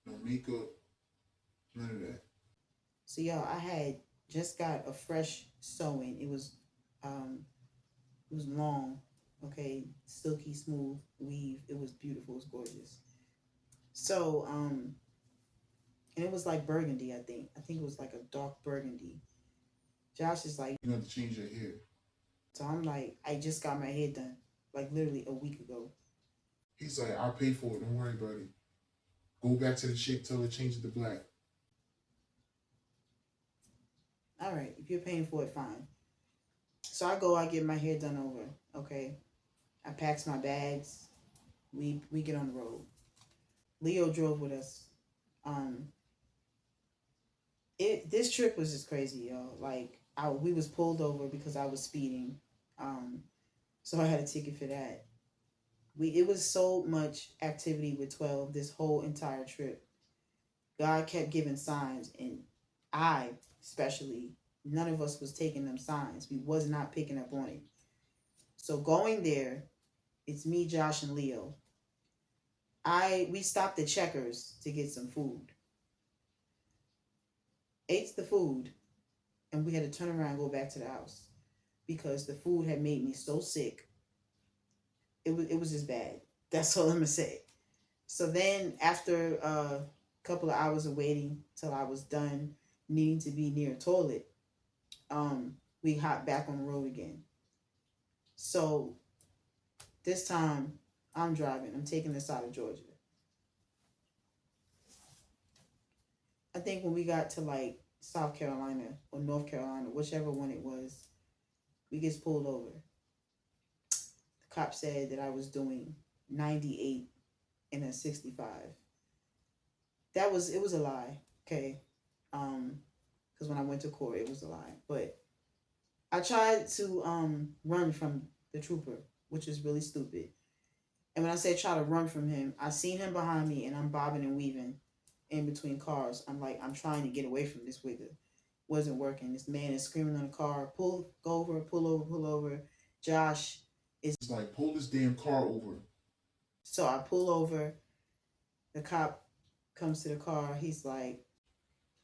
No makeup, none of that. so y'all, I had just got a fresh sewing. It was long, okay, silky smooth weave. It was beautiful, it was gorgeous. So and it was like burgundy, I think. I think it was like a dark burgundy. Josh is like, You have to change your hair. so I'm like, I just got my hair done, like literally a week ago. He's like, I'll pay for it. Don't worry about it. Go back to the chick, tell her to change it to black. All right, if you're paying for it, fine. So I get my hair done over. Okay, I packs my bags. We get on the road. Leo drove with us. Um, this trip was just crazy, y'all. Like we was pulled over because I was speeding. So I had a ticket for that. It was so much activity with 12 this whole entire trip. God kept giving signs, and I especially, none of us was taking them signs. We was not picking up on it. So going there, it's me, Josh, and Leo. We stopped at Checkers to get some food. Ate the food, and we had to turn around and go back to the house because the food had made me so sick. It was just bad. That's all I'm gonna say. So then after a couple of hours of waiting till I was done needing to be near a toilet, we hopped back on the road again. So this time I'm driving. I'm taking this out of Georgia. I think when we got to like South Carolina or North Carolina, whichever one it was, we gets pulled over. The cop said that I was doing 98 in a 65. It was a lie, okay? Because when I went to court, it was a lie. But I tried to run from the trooper, which is really stupid. And when I say try to run from him, I seen him behind me and I'm bobbing and weaving in between cars. I'm like, I'm trying to get away from this wigger. Wasn't working. This man is screaming on the car, go over, pull over, pull over. Josh is It's like, pull this damn car over. so I pull over. The cop comes to the car. He's like,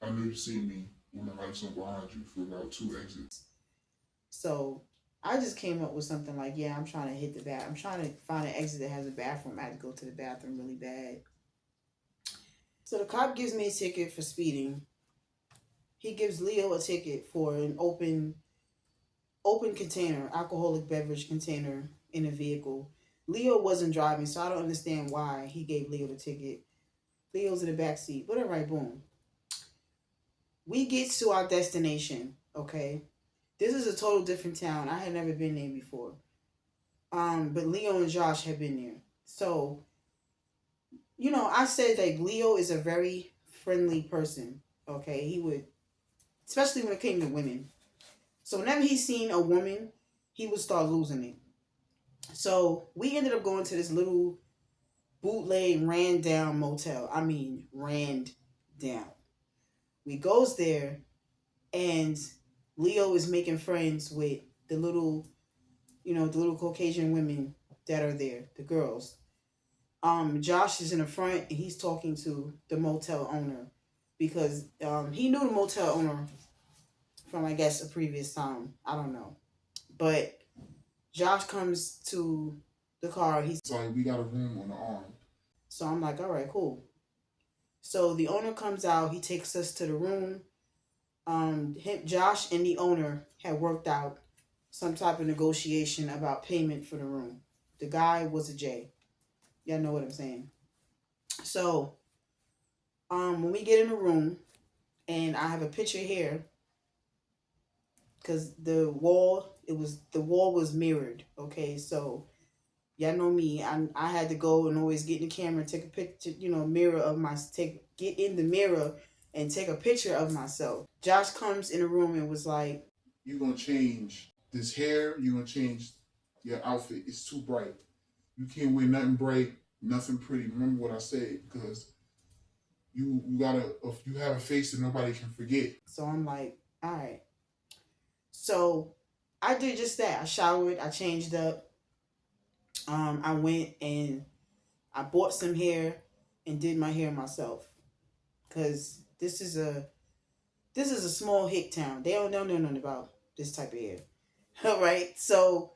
I know you see me when the lights on behind you for about 2 exits. so I just came up with something like, yeah, I'm trying to hit the bath. I'm trying to find an exit that has a bathroom. I had to go to the bathroom really bad. So the cop gives me a ticket for speeding. He gives Leo a ticket for an open container, alcoholic beverage container in a vehicle. Leo wasn't driving, so I don't understand why he gave Leo the ticket. Leo's in the back seat. But all right, boom. We get to our destination, okay? This is a total different town. I had never been there before. But Leo and Josh had been there. So, I said that Leo is a very friendly person, okay? He would, especially when it came to women. So whenever he's seen a woman, he would start losing it. So we ended up going to this little bootleg ran down motel. I mean, ran down. We goes there, and Leo is making friends with the little Caucasian women that are there, the girls. Josh is in the front, and he's talking to the motel owner because he knew the motel owner from, I guess, a previous time. I don't know. But Josh comes to the car. He's It's like, we got a room on the arm. So I'm like, all right, cool. So the owner comes out. He takes us to the room. Josh and the owner had worked out some type of negotiation about payment for the room. The guy was a J. Y'all know what I'm saying. So When we get in the room, and I have a picture here, because the wall was mirrored. Okay, so y'all know me. I had to go and always get in the camera, take a picture, mirror of get in the mirror and take a picture of myself. Josh comes in the room and was like, You're gonna change this hair, you're gonna change your outfit. It's too bright. You can't wear nothing bright, nothing pretty. Remember what I said, because you have a face that nobody can forget. so I'm like, all right. So I did just that. I showered, I changed up. I went and I bought some hair and did my hair myself. Cause this is a small hick town. They don't know nothing about this type of hair. All right. So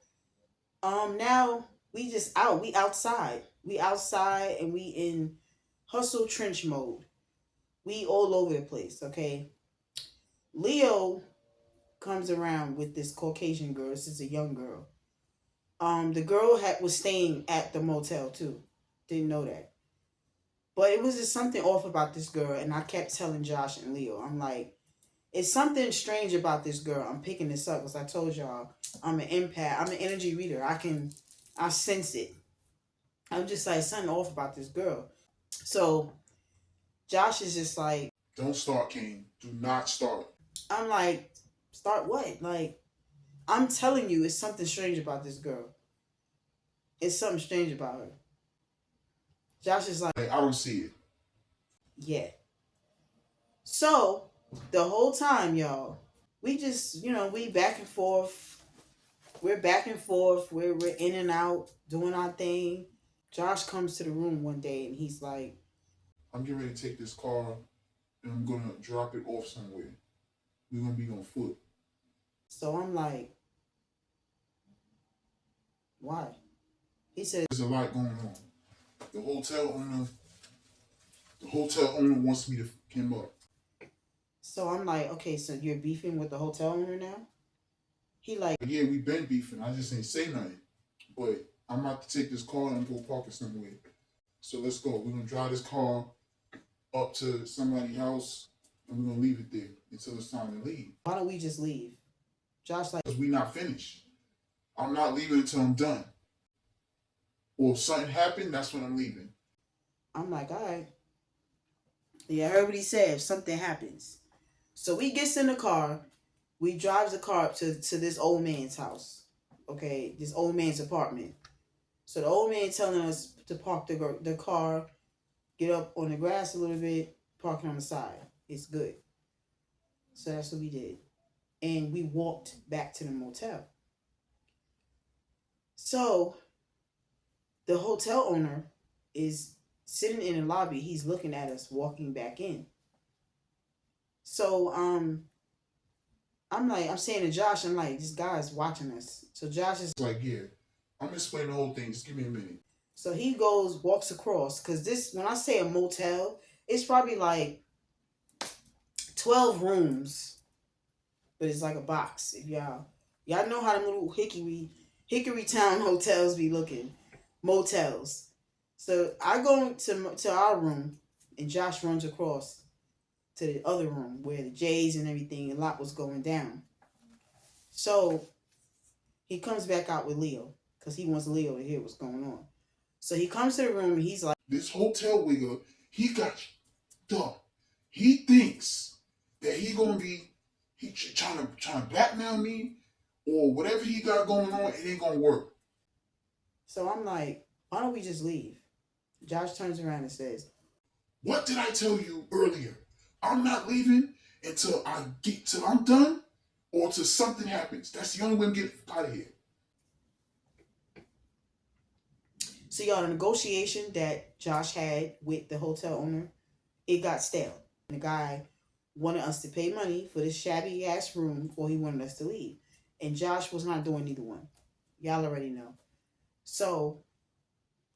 now we just out. We outside. We outside and we in hustle trench mode. We all over the place. Okay. Leo comes around with this Caucasian girl. This is a young girl. The girl was staying at the motel too. Didn't know that. But it was just something off about this girl, and I kept telling Josh and Leo, I'm like, it's something strange about this girl. I'm picking this up because I told y'all I'm an empath. I'm an energy reader. I sense it. I'm just like, something off about this girl. So Josh is just like, Don't start, Kane. Do not start. I'm like, start what? Like, I'm telling you, it's something strange about this girl. It's something strange about her. Josh is like, Like, I don't see it. yeah. So the whole time, y'all, we just, we back and forth. We're back and forth. We're in and out, doing our thing. Josh comes to the room one day and he's like, I'm getting ready to take this car and I'm gonna drop it off somewhere. We're gonna be on foot. so I'm like, why? He said, There's a lot going on. The hotel owner, the hotel owner wants me to fuck him up. so I'm like, okay, so you're beefing with the hotel owner now? He like, Yeah, we been beefing. I just ain't say nothing. But I'm about to take this car and go park it somewhere. So let's go. We're gonna drive this car up to somebody's house and we're gonna leave it there until it's time to leave. why don't we just leave? Josh like, Because we not finished. I'm not leaving until I'm done. Or if something happened, that's when I'm leaving. I'm like, all right. Yeah, I heard what he said. If something happens. So we gets in the car. We drives the car up to this old man's house. Okay, this old man's apartment. So the old man telling us to park the car, get up on the grass a little bit, park it on the side. It's good. So that's what we did. And we walked back to the motel. So the hotel owner is sitting in the lobby. He's looking at us walking back in. So I'm saying to Josh, I'm like, this guy's watching us. So Josh is It's like, yeah, I'm gonna explain the whole thing. Just give me a minute. so he walks across, because this, when I say a motel, it's probably like 12 rooms, but it's like a box. If y'all know how them little Hickory Town hotels be looking, motels. So I go to our room, and Josh runs across to the other room where the J's and everything, a lot was going down. So he comes back out with Leo because he wants Leo to hear what's going on. So he comes to the room and he's like, This hotel wigger, he got dumb. He thinks that he trying to blackmail me or whatever he got going on. It ain't gonna work. so I'm like, why don't we just leave? Josh turns around and says, What did I tell you earlier? I'm not leaving until I'm done or till something happens. That's the only way I'm getting out of here. so y'all, the negotiation that Josh had with the hotel owner, it got stale. The guy wanted us to pay money for this shabby ass room, or he wanted us to leave. And Josh was not doing either one. Y'all already know. So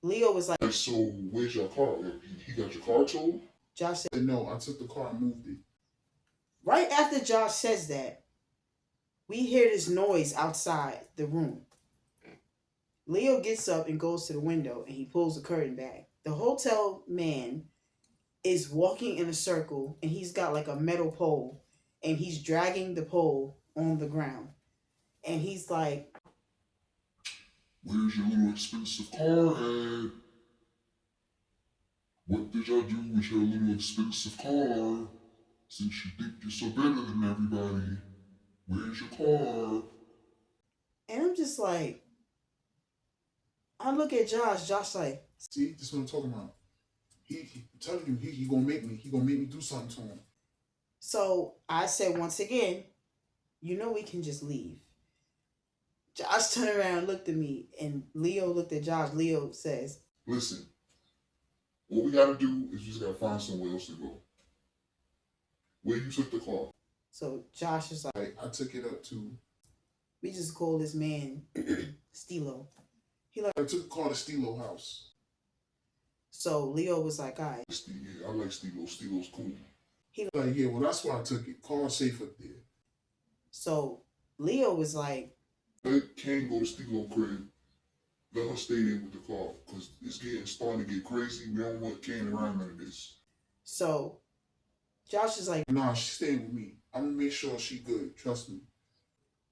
Leo was like, So where's your car? He got your car towed? Josh said, No, I took the car and moved it. right after Josh says that, we hear this noise outside the room. Leo gets up and goes to the window and he pulls the curtain back. The hotel man is walking in a circle and he's got like a metal pole and he's dragging the pole on the ground. And he's like, Where's your little expensive car at? What did y'all do with your little expensive car? Since you think you're so better than everybody, where's your car? and I'm just like, I look at Josh like, See, this is what I'm talking about. I'm telling you, he gonna make me do something to him. so I said once again, you know we can just leave. Josh turned around and looked at me, and Leo looked at Josh. Leo says, Listen, what we gotta do is we just gotta find somewhere else to go. Where you took the car? so Josh is like, Like I took it up to. we just call this man Stilo. I took the car to Stilo house. So Leo was like, all right. Yeah, I like Stilo. Stilo's cool. Like, yeah, well, that's why I took it. Car safe up there. So Leo was like, Let Kane go to Stilo crib. Let her stay there with the car, because it's starting to get crazy. We don't want Kane around none of this. so Josh is like, Nah, she's staying with me. I'm gonna make sure she good. Trust me.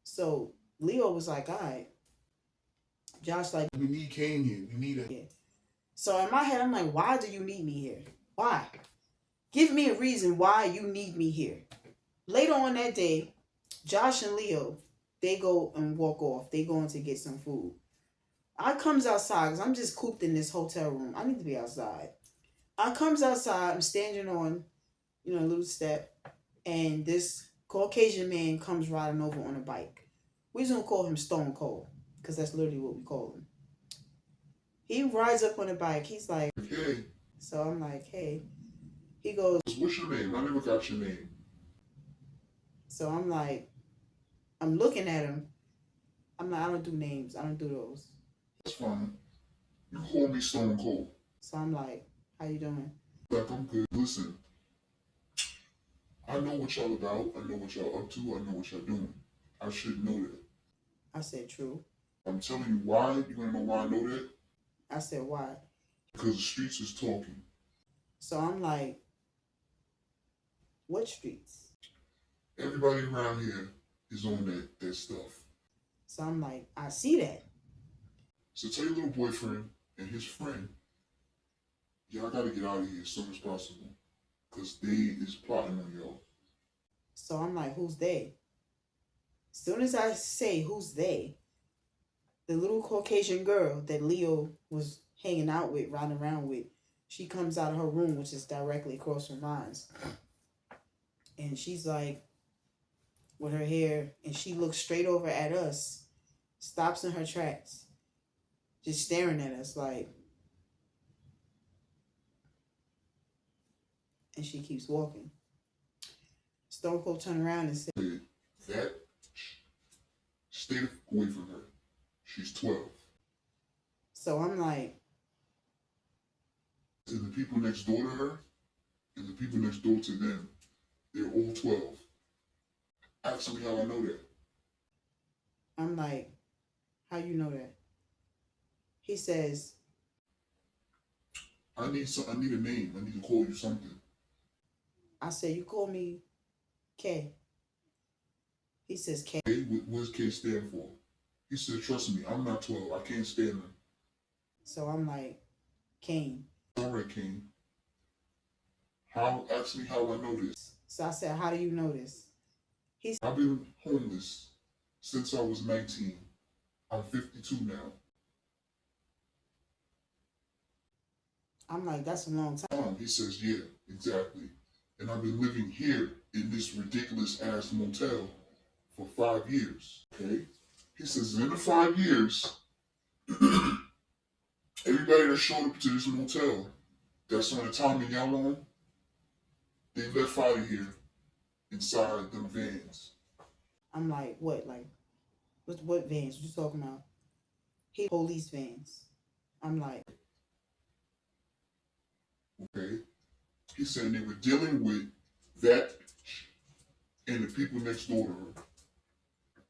so Leo was like, all right. Josh like, We need Kane here. We need her. yeah. So in my head, I'm like, why do you need me here? Why? Give me a reason why you need me here. Later on that day, Josh and Leo, they go and walk off. They going to get some food. I comes outside because I'm just cooped in this hotel room. I need to be outside. I comes outside. I'm standing on, a little step, and this Caucasian man comes riding over on a bike. We just gonna call him Stone Cold because that's literally what we call him. He rides up on a bike. He's like, Hey, so I'm like, hey. He goes, what's your name? I never got your name. so I'm like, I'm looking at him. I'm like, I don't do names. I don't do those. That's fine. You call me Stone Cold. So I'm like, how you doing? Like, I'm good. Listen, I know what y'all about. I know what y'all up to. I know what y'all doing. I should know that. I said, true. I'm telling you why. You wanna know why I know that? I said, why? Because the streets is talking. So I'm like, what streets? Everybody around here is on that stuff. So I'm like, I see that. So tell your little boyfriend and his friend, y'all gotta get out of here as soon as possible. Because they is plotting on y'all. So I'm like, who's they? As soon as I say who's they, the little Caucasian girl that Leo was hanging out with, riding around with, she comes out of her room, which is directly across from mine. And she's like, with her hair, and she looks straight over at us, stops in her tracks, just staring at us like, and she keeps walking. Stone Cold turned around and said, That, stay away from her. She's 12. so I'm like, And the people next door to her, and the people next door to them, they're all 12. Ask me how I know that. I'm like, how you know that? He says, I need a name. I need to call you something. I said, you call me K. He says, K. Hey, what does K stand for? He said, trust me, I'm not 12. I can't stand them. So I'm like, Kane. All right, King. Ask me how I know this. So I said, how do you know this? I've been homeless since I was 19. I'm 52 now. I'm like, that's a long time. He says, yeah, exactly. And I've been living here in this ridiculous ass motel for 5 years. Okay? He says, in the 5 years, everybody that showed up to this motel, that's on the time in y'all on, they left out of here inside them vans. I'm like, what? Like, what vans? What you talking about? He police vans. I'm like, Okay? He said they were dealing with that and the people next door to her.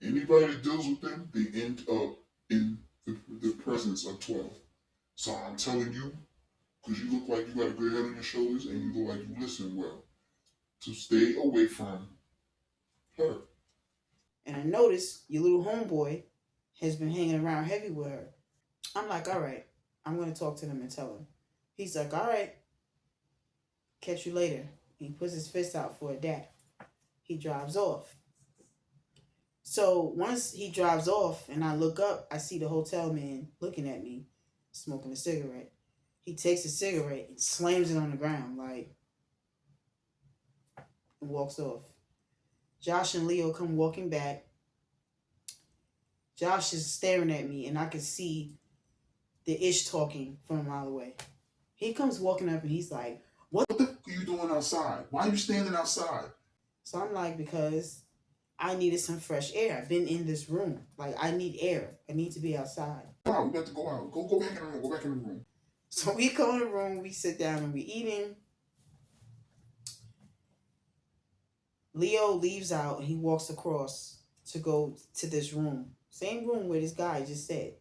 Anybody that deals with them, they end up in the presence of 12. So I'm telling you, because you look like you got a good head on your shoulders and you look like you listen well. So stay away from her. And I noticed your little homeboy has been hanging around heavy with her. I'm like, all right, I'm going to talk to them and tell him. He's like, all right, catch you later. He puts his fist out for a dap. He drives off. So once he drives off and I look up, I see the hotel man looking at me, smoking a cigarette. He takes a cigarette and slams it on the ground, like, and walks off. Josh and Leo come walking back. Josh is staring at me, and I can see the ish talking from a mile away. He comes walking up, and he's like, What the fuck are you doing outside? Why are you standing outside? So I'm like, because I needed some fresh air. I've been in this room. Like, I need air. I need to be outside. Wow, we got to go out. Go back in the room. Go back in the room. So we go in the room, we sit down, and we eating. Leo leaves out, and he walks across to go to this room. Same room where this guy just said.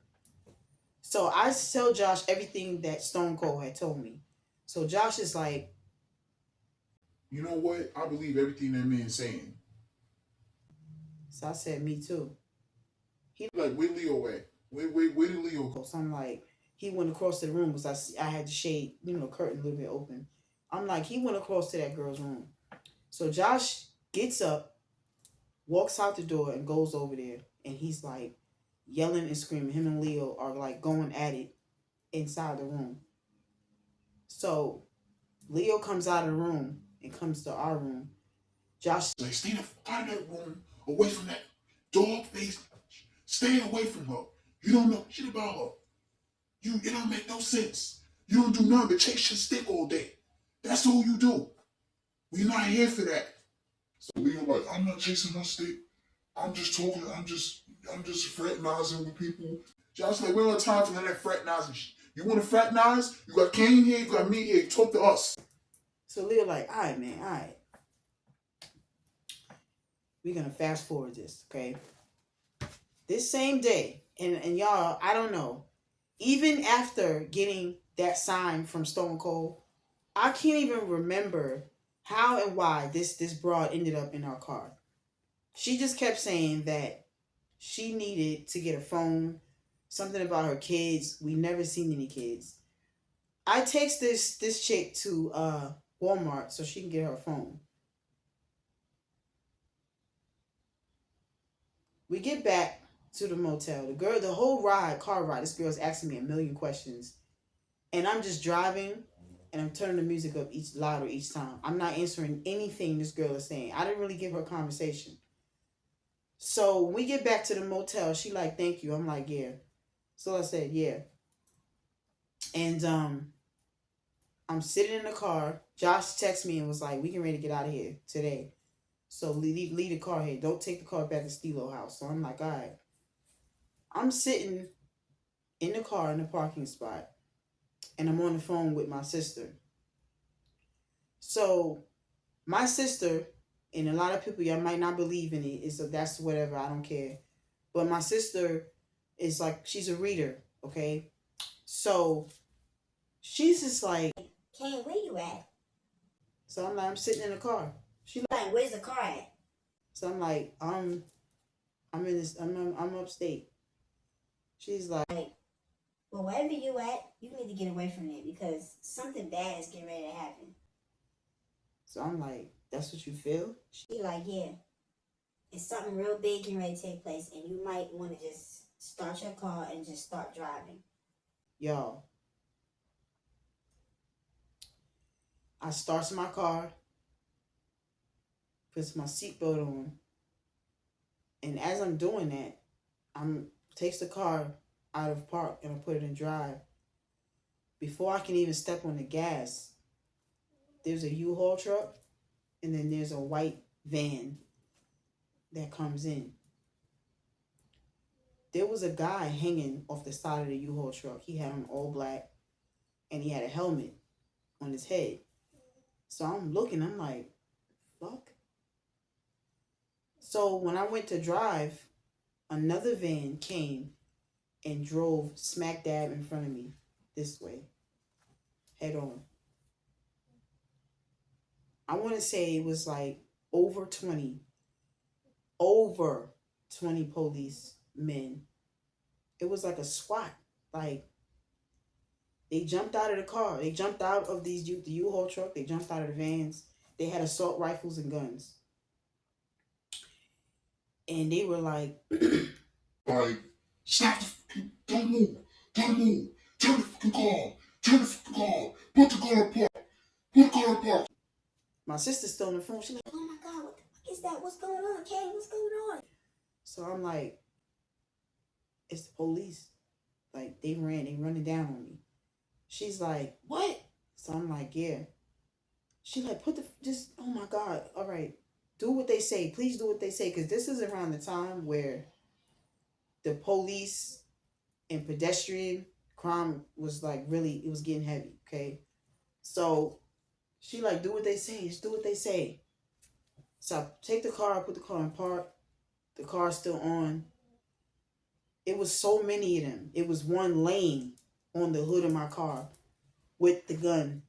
So I tell Josh everything that Stone Cold had told me. So Josh is like, you know what? I believe everything that man's saying. So I said, me too. He like, where Leo at? Where did Leo go? So I'm like, he went across to the room because I had the shade, curtain a little bit open. I'm like, he went across to that girl's room. So Josh gets up, walks out the door, and goes over there. And he's like yelling and screaming. Him and Leo are like going at it inside the room. So Leo comes out of the room and comes to our room. Josh like, stay the fuck out of that room, away from that dog face. Stay away from her. You don't know shit about her. It don't make no sense. You don't do nothing but chase your stick all day. That's all you do. We're not here for that. So Leo like, I'm not chasing my stick. I'm just talking. I'm just fraternizing with people. Josh like, we don't have time for that fraternizing shit. You want to fraternize? You got Kane here, you got me here. Talk to us. So Leo like, all right, man, all right. We're going to fast forward this, okay? This same day, and y'all, I don't know, even after getting that sign from Stone Cold, I can't even remember how and why this broad ended up in our car. She just kept saying that she needed to get a phone, something about her kids. We never seen any kids. I takes this chick to Walmart so she can get her phone. We get back to the motel. The whole car ride, this girl's asking me a million questions. And I'm just driving and I'm turning the music up louder each time. I'm not answering anything this girl is saying. I didn't really give her conversation. So when we get back to the motel, she like, thank you. I'm like, yeah. So I said, yeah. And I'm sitting in the car. Josh texted me and was like, we can ready to get out of here today. So leave the car here. Don't take the car back to Stilo house. So I'm like, all right. I'm sitting in the car in the parking spot. And I'm on the phone with my sister. So my sister, and a lot of people, y'all might not believe in it. So that's whatever. I don't care. But my sister is like, she's a reader. Okay. So she's just like, Kane, where you at? So I'm like, I'm sitting in the car. She Like, where's the car at? So I'm like, I'm upstate. She's like, well, wherever you at, you need to get away from there because something bad is getting ready to happen. So I'm like, that's what you feel? She like, yeah. It's something real big getting ready to take place and you might want to just start your car and just start driving. Y'all, I starts my car, puts my seatbelt on, and as I'm doing that, takes the car out of park and I put it in drive. Before I can even step on the gas, there's a U-Haul truck, and then there's a white van that comes in. There was a guy hanging off the side of the U-Haul truck. He had on all black, and he had a helmet on his head. So I'm looking, I'm like, fuck. So when I went to drive, another van came and drove smack dab in front of me this way. head on. I want to say it was like over 20, over 20 police men. It was like a SWAT. Like, they jumped out of the car. They jumped out of the U-Haul truck. They jumped out of the vans. They had assault rifles and guns. And they were like, Like, stop the fucking, don't move, don't move, turn the fucking car, turn the fucking car, put the car apart, put the car apart. my sister's still on the phone. She's like, Oh my God, what the fuck is that? What's going on, Kay? What's going on? so I'm like, it's the police. Like, they running down on me. She's like, what? So I'm like, yeah. She like, oh my God, all right. Do what they say. Please do what they say. Because this is around the time where the police and pedestrian crime was like really, it was getting heavy, okay? So she like, do what they say. Just do what they say. So I take the car, I put the car in park. The car's still on. It was so many of them. It was one laying on the hood of my car with the gun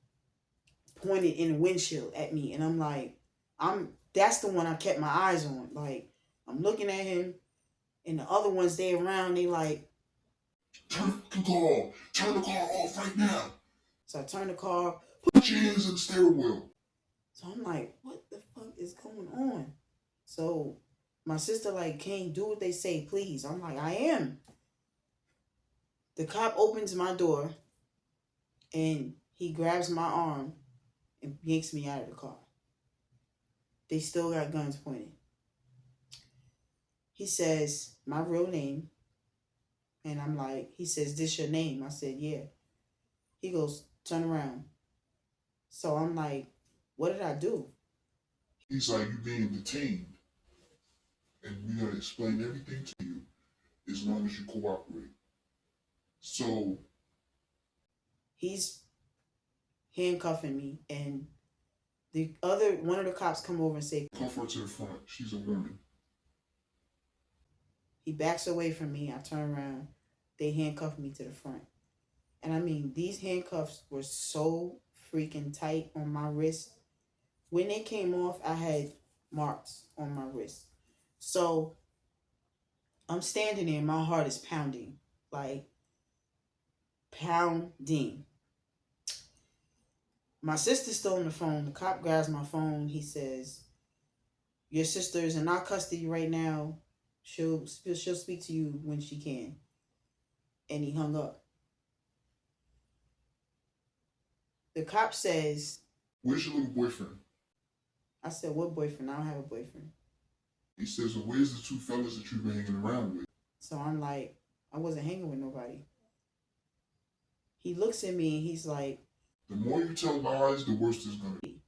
pointed in the windshield at me. And I'm like, that's the one I kept my eyes on. Like, I'm looking at him, and the other ones they around, they like, Turn the fucking car, turn the car off right now. so I turn the car. Put your hands in the steering wheel. So I'm like, what the fuck is going on? So my sister like, Kane, do what they say, please. I'm like, I am. The cop opens my door, and he grabs my arm and yanks me out of the car. They still got guns pointed. He says my real name. And I'm like, he says, this your name? I said, yeah. He goes, turn around. So I'm like, what did I do? He's like, you being detained. And we're going to explain everything to you as long as you cooperate. So He's handcuffing me, and one of the cops come over and say, come her to the front. She's a woman. he backs away from me. I turn around. They handcuff me to the front. And I mean, these handcuffs were so freaking tight on my wrist. When they came off, I had marks on my wrist. So I'm standing there. My heart is pounding. Like, pounding. My sister's still on the phone. The cop grabs my phone. He says, your sister is in our custody right now. She'll speak to you when she can. And he hung up. The cop says, where's your little boyfriend? I said, what boyfriend? I don't have a boyfriend. He says, well, where's the two fellas that you've been hanging around with? So I'm like, I wasn't hanging with nobody. He looks at me and he's like, the more you tell lies, the worse it's going to be.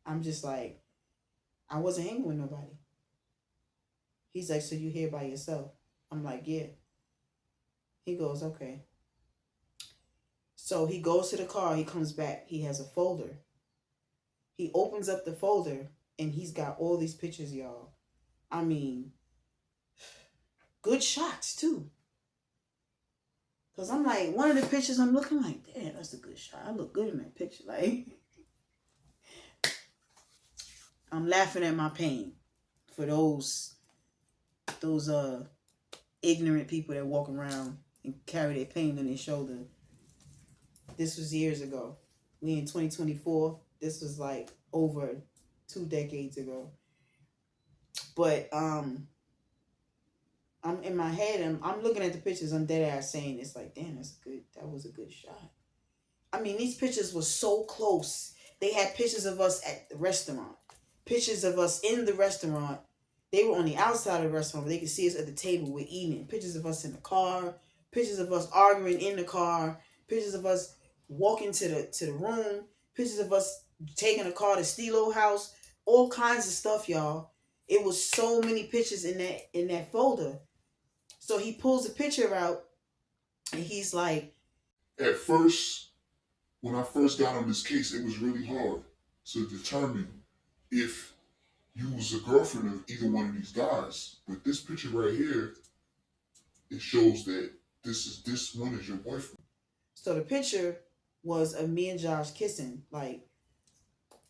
I'm just like, I wasn't hanging with nobody. He's like, so you here by yourself? I'm like, yeah. He goes, okay. So he goes to the car. He comes back. He has a folder. He opens up the folder, and he's got all these pictures, y'all. I mean, good shots, too. Because I'm like, one of the pictures, I'm looking like, damn, that's a good shot. I look good in that picture. Like, I'm laughing at my pain for those ignorant people that walk around and carry their pain on their shoulder. This was years ago. We in 2024. This was like over 2 decades ago. But I'm in my head. I'm looking at the pictures. I'm dead ass saying it's like, damn, that was a good shot. I mean, these pictures were so close. They had pictures of us at the restaurant, pictures of us in the restaurant. They were on the outside of the restaurant, but they could see us at the table. We're eating. Pictures of us in the car. Pictures of us arguing in the car. Pictures of us walking to the room. Pictures of us taking a car to Stilo House. All kinds of stuff, y'all. It was so many pictures in that folder. So he pulls a picture out, and he's like, At first, when I first got on this case, it was really hard to determine if you was a girlfriend of either one of these guys. But this picture right here, it shows that this one is your boyfriend. So the picture was of me and Josh kissing, like,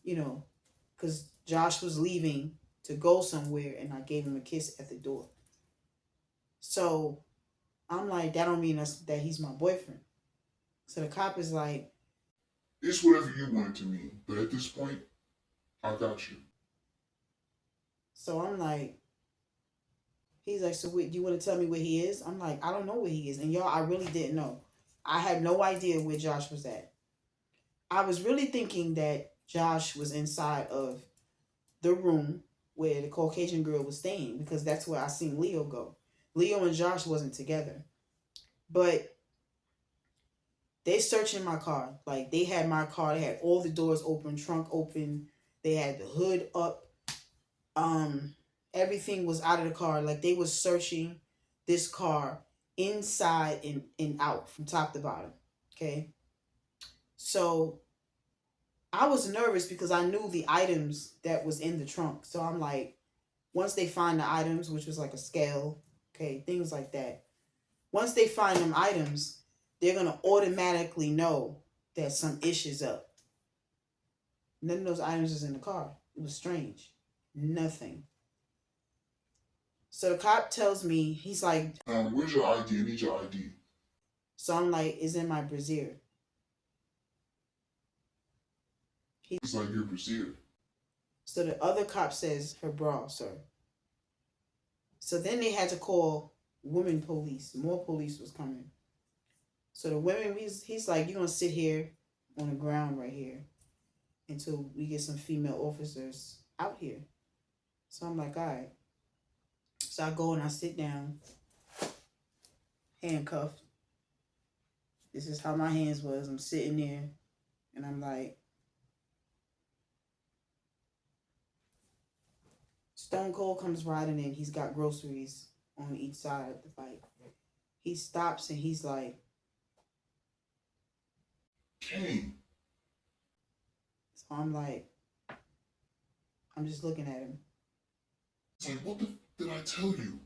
because Josh was leaving to go somewhere, and I gave him a kiss at the door. So I'm like, that don't mean that he's my boyfriend. So the cop is like, It's whatever you want it to mean, but at this point, I got you. so I'm like, he's like, so wait, do you want to tell me where he is? I'm like, I don't know where he is. And y'all, I really didn't know. I had no idea where Josh was at. I was really thinking that Josh was inside of the room where the Caucasian girl was staying, because that's where I seen Leo go. Leo and Josh wasn't together. But they searching my car. Like, they had my car. They had all the doors open, trunk open. They had the hood up. Everything was out of the car. Like, they was searching this car inside and out from top to bottom. Okay. So I was nervous because I knew the items that was in the trunk. So I'm like, once they find the items, which was like a scale, okay, things like that. Once they find them items, they're going to automatically know that some issue's up. None of those items was in the car. It was strange. Nothing. So the cop tells me, he's like, Where's your ID? I need your ID. so I'm like, it's in my brassiere. It's like your brassiere. So the other cop says, her bra, sir. So then they had to call women police. More police was coming. So the women, he's like, you're going to sit here on the ground right here until we get some female officers out here. So I'm like, all right. So I go and I sit down, handcuffed. This is how my hands was. I'm sitting there and I'm like, Stone Cold comes riding in. He's got groceries on each side of the bike. He stops and he's like, Kane. so I'm like, I'm just looking at him. It's like, what the did I tell you?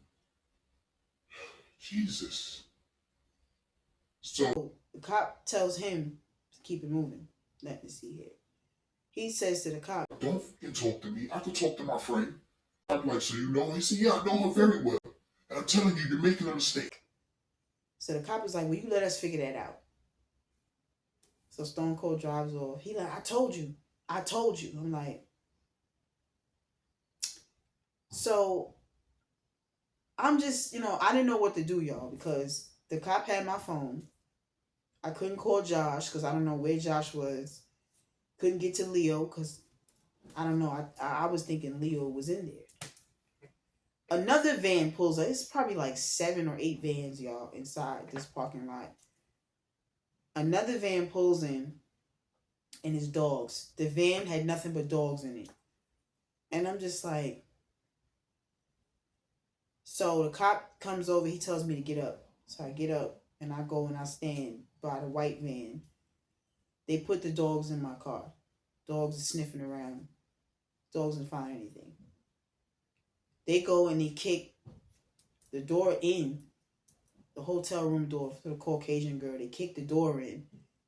Jesus. So The cop tells him to keep it moving. Let me see here. He says to the cop, don't fucking talk to me. I could talk to my friend. I'm like, so you know her? He said, yeah, I know her very well. And I'm telling you, you're making a mistake. so the cop is like, well, you let us figure that out. So Stone Cold drives off. He like, I told you. I'm like, so I'm just, I didn't know what to do, y'all, because the cop had my phone. I couldn't call Josh because I don't know where Josh was. Couldn't get to Leo because I don't know. I was thinking Leo was in there. Another van pulls up. It's probably like 7 or 8 vans, y'all, inside this parking lot. Another van pulls in and it's dogs. The van had nothing but dogs in it. And I'm just like, so the cop comes over. He tells me to get up. So I get up and I go and I stand by the white van. They put the dogs in my car. Dogs are sniffing around. Dogs didn't find anything. They go and they kick the door in, the hotel room door for the Caucasian girl. They kick the door in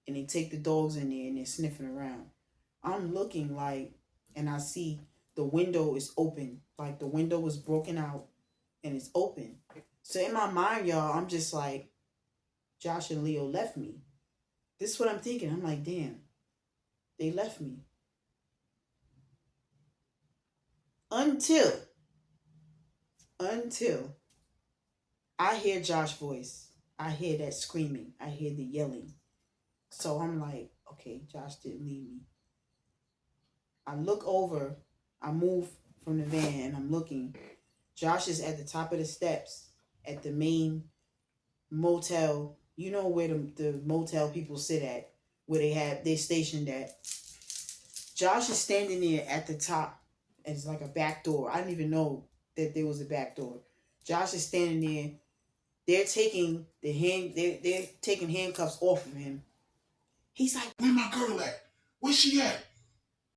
and they take the dogs in there and they're sniffing around. I'm looking like, and I see the window is open. Like the window was broken out and it's open. So in my mind, y'all, I'm just like, Josh and Leo left me. This is what I'm thinking. I'm like, damn, they left me. Until I hear Josh's voice. I hear that screaming. I hear the yelling. So I'm like, okay, Josh didn't leave me. I look over. I move from the van and I'm looking. Josh is at the top of the steps at the main motel. You know where the motel people sit at, where they stationed at. Josh is standing there at the top. It's like a back door. I didn't even know that there was a back door. Josh is standing there. They're taking they're taking handcuffs off of him. He's like, Where my girl at? Where's she at?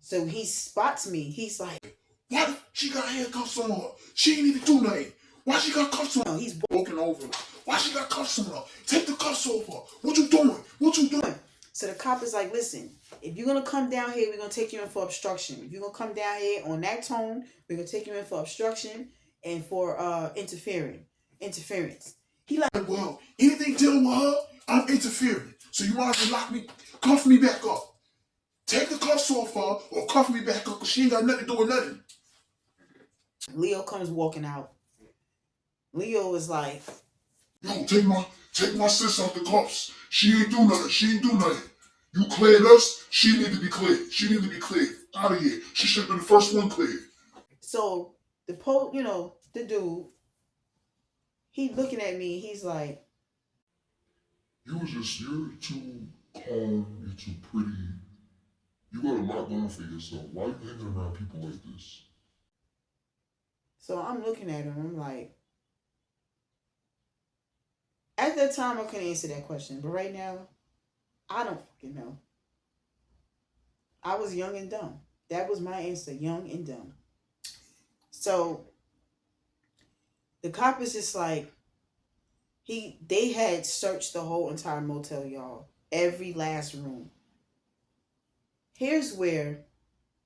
so he spots me. He's like, Why she got handcuffs on her? She ain't even do nothing. Why she got cuffs on her? no, he's Broken over. Why she got cuffs on her? Take the cuffs off her. What you doing? What you doing? So the cop is like, listen, if you're gonna come down here, we're gonna take you in for obstruction. If you're gonna come down here on that tone, we're gonna take you in for obstruction and for interference. He like, Well, anything dealing with her, I'm interfering. So you might as well lock me, cuff me back up. Take the cuffs off her or cuff me back up because she ain't got nothing to do with nothing. Leo comes walking out. Leo is like, Yo, take my sis out the cuffs. She ain't do nothing. She ain't do nothing. You cleared us. She need to be cleared. She need to be cleared. Out of here. She should have been the first one cleared. so the dude, he looking at me, he's like, You're too calm. You're too pretty. You got a lot going for yourself. Why are you hanging around people like this? so I'm looking at him, I'm like, at that time I couldn't answer that question, but right now, I don't fucking know. I was young and dumb. That was my answer, young and dumb. So the cop is just like, they had searched the whole entire motel, y'all. Every last room. Here's where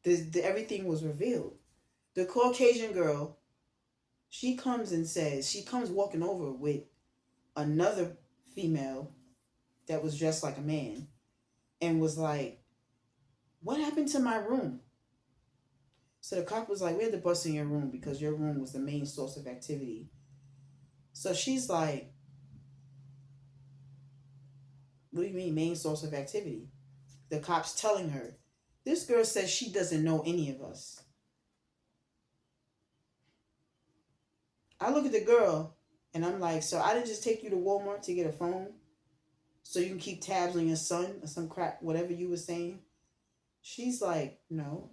everything was revealed. The Caucasian girl, she comes walking over with another female that was dressed like a man and was like, what happened to my room? So the cop was like, we had to bust in your room because your room was the main source of activity. So she's like, what do you mean main source of activity? The cop's telling her, this girl says she doesn't know any of us. I look at the girl and I'm like, so I didn't just take you to Walmart to get a phone so you can keep tabs on your son or some crap, whatever you were saying? She's like, no.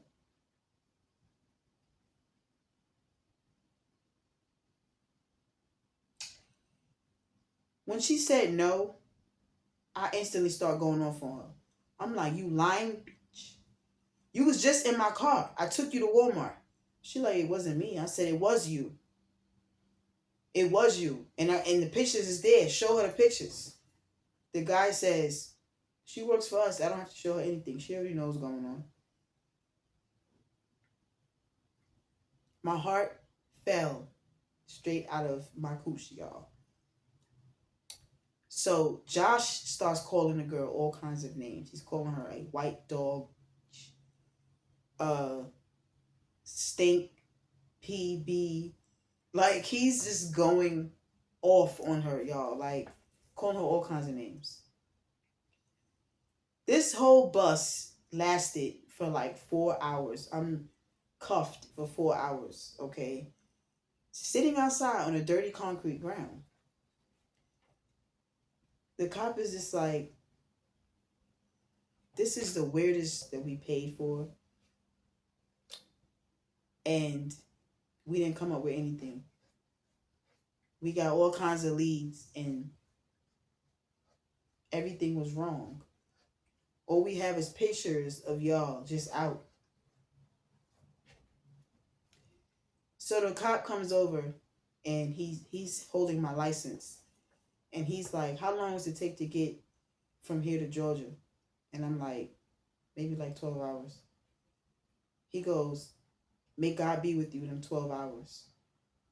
When she said no, I instantly start going off on her. I'm like, you lying bitch. You was just in my car. I took you to Walmart. She like, it wasn't me. I said, it was you. It was you. And the pictures is there. Show her the pictures. The guy says, she works for us. I don't have to show her anything. She already knows what's going on. My heart fell straight out of my coochie, y'all. So Josh starts calling the girl all kinds of names. He's calling her a white dog, stink, PB. Like, he's just going off on her, y'all. Like, calling her all kinds of names. This whole bus lasted for like 4 hours. I'm cuffed for 4 hours, okay? Sitting outside on a dirty concrete ground. The cop is just like, this is the weirdest that we paid for. And we didn't come up with anything. We got all kinds of leads and everything was wrong. All we have is pictures of y'all just out. So the cop comes over and he's holding my license. And he's like, how long does it take to get from here to Georgia? And I'm like, maybe like 12 hours. He goes, may God be with you in them 12 hours.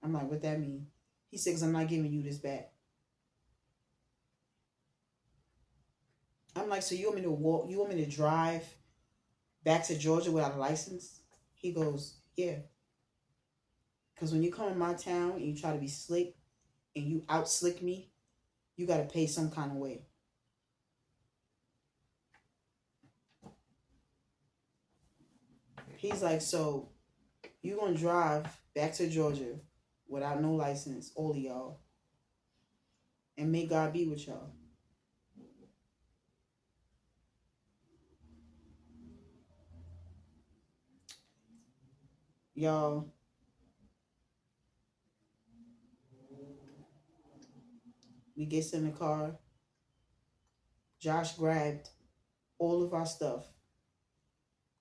I'm like, what that mean? He said, 'cause I'm not giving you this back. I'm like, so you want me to walk? You want me to drive back to Georgia without a license? He goes, yeah. Because when you come in my town and you try to be slick and you out slick me, you got to pay some kind of way. He's like, so you going to drive back to Georgia without no license, all of y'all. And may God be with y'all. Y'all, we get in the car. Josh grabbed all of our stuff,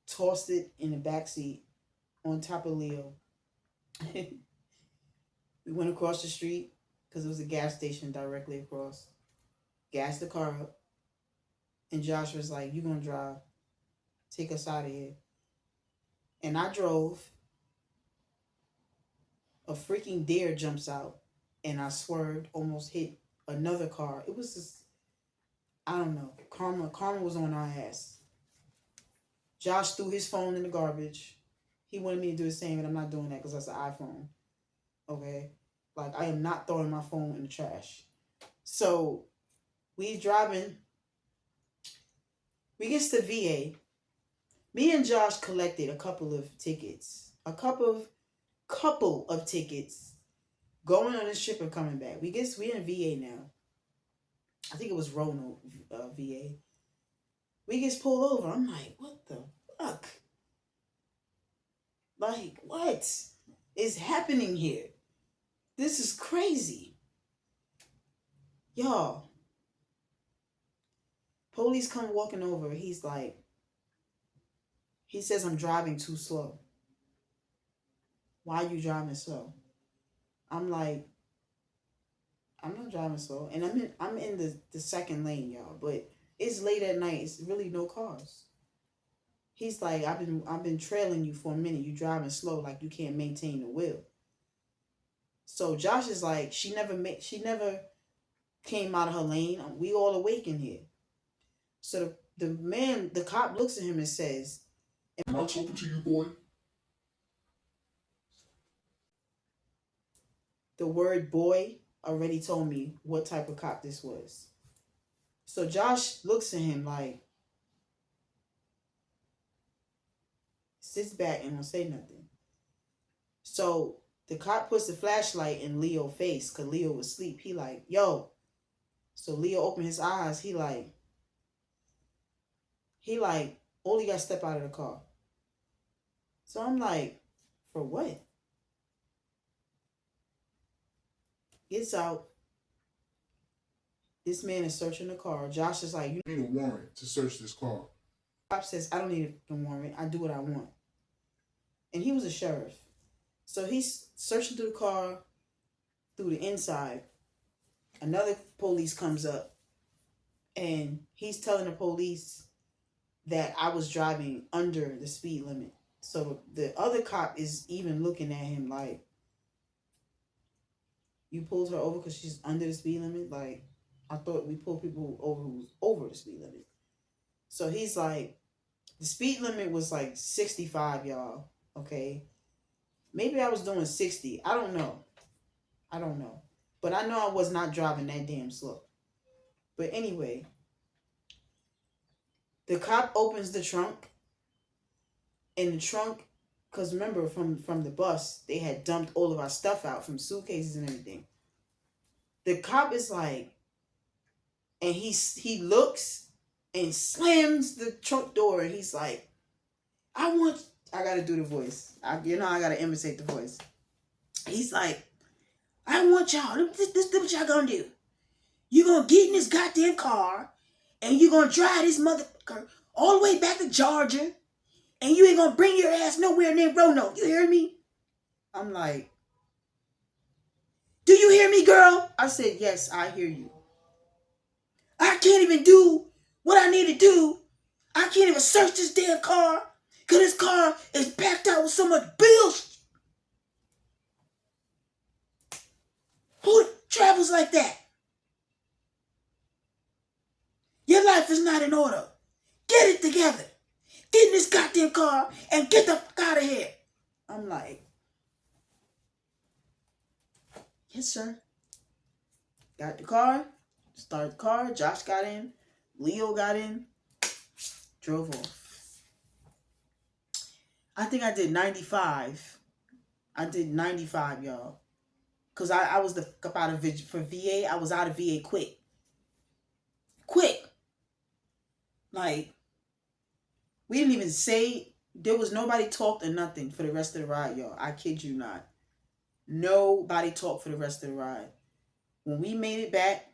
tossed it in the back seat on top of Leo. We went across the street because it was a gas station directly across. Gassed the car up. And Josh was like, "You gonna drive? Take us out of here." And I drove. A freaking deer jumps out, and I swerved, almost hit another car. It was just, I don't know. Karma was on our ass. Josh threw his phone in the garbage. He wanted me to do the same, and I'm not doing that because that's an iPhone. Okay? Like, I am not throwing my phone in the trash. So, we driving. We get to VA. Me and Josh collected a couple of tickets. A couple of tickets going on this trip and coming back. We in VA now. I think it was Roanoke, VA. We gets pulled over. I'm like, what the fuck? Like, what is happening here? This is crazy. Y'all. Police come walking over. He's like, he says I'm driving too slow. Why are you driving slow? I'm like, I'm not driving slow. And I'm in the second lane, y'all. But it's late at night. It's really no cars. He's like, I've been trailing you for a minute. You driving slow, like you can't maintain the wheel. So Josh is like, she never came out of her lane. We all awake in here. So the cop looks at him and says, "Am I talking to you, boy?" the word boy already told me what type of cop this was. So Josh looks at him like, sits back and don't say nothing. So the cop puts the flashlight in Leo's face because Leo was asleep. He like, yo. So Leo opened his eyes. He like, only got to step out of the car. So I'm like, for what? Gets out. This man is searching the car. Josh is like, You need a warrant to search this car. Cop says, I don't need a warrant. I do what I want. And he was a sheriff. So he's searching through the car, through the inside. Another police comes up, and he's telling the police that I was driving under the speed limit. So the other cop is even looking at him like, you pulled her over because she's under the speed limit? Like, I thought we pulled people over who's over the speed limit. So he's like, the speed limit was like 65, y'all. Okay? Maybe I was doing 60. I don't know. But I know I was not driving that damn slow. But anyway, the cop opens the trunk. And the trunk, because remember from the bus, they had dumped all of our stuff out from suitcases and everything. The cop is like, and he looks and slams the trunk door, and he's like, I gotta do the voice. I gotta imitate the voice. He's like, I want y'all, this what y'all gonna do. You gonna get in this goddamn car, and you gonna drive this motherfucker all the way back to Georgia, and you ain't gonna bring your ass nowhere near Roanoke. You hear me? I'm like, do you hear me, girl? I said, yes, I hear you. I can't even do what I need to do. I can't even search this damn car because this car is packed out with so much bills. Who travels like that? Your life is not in order. Get it together. Get in this goddamn car and get the fuck out of here. I'm like, yes, sir. Got the car. Started the car. Josh got in. Leo got in. Drove off. I think I did 95. I did 95, y'all. Because I was the fuck up out of for VA. I was out of VA quick. Like, we didn't even say, there was nobody talked or nothing for the rest of the ride, y'all. I kid you not. Nobody talked for the rest of the ride. When we made it back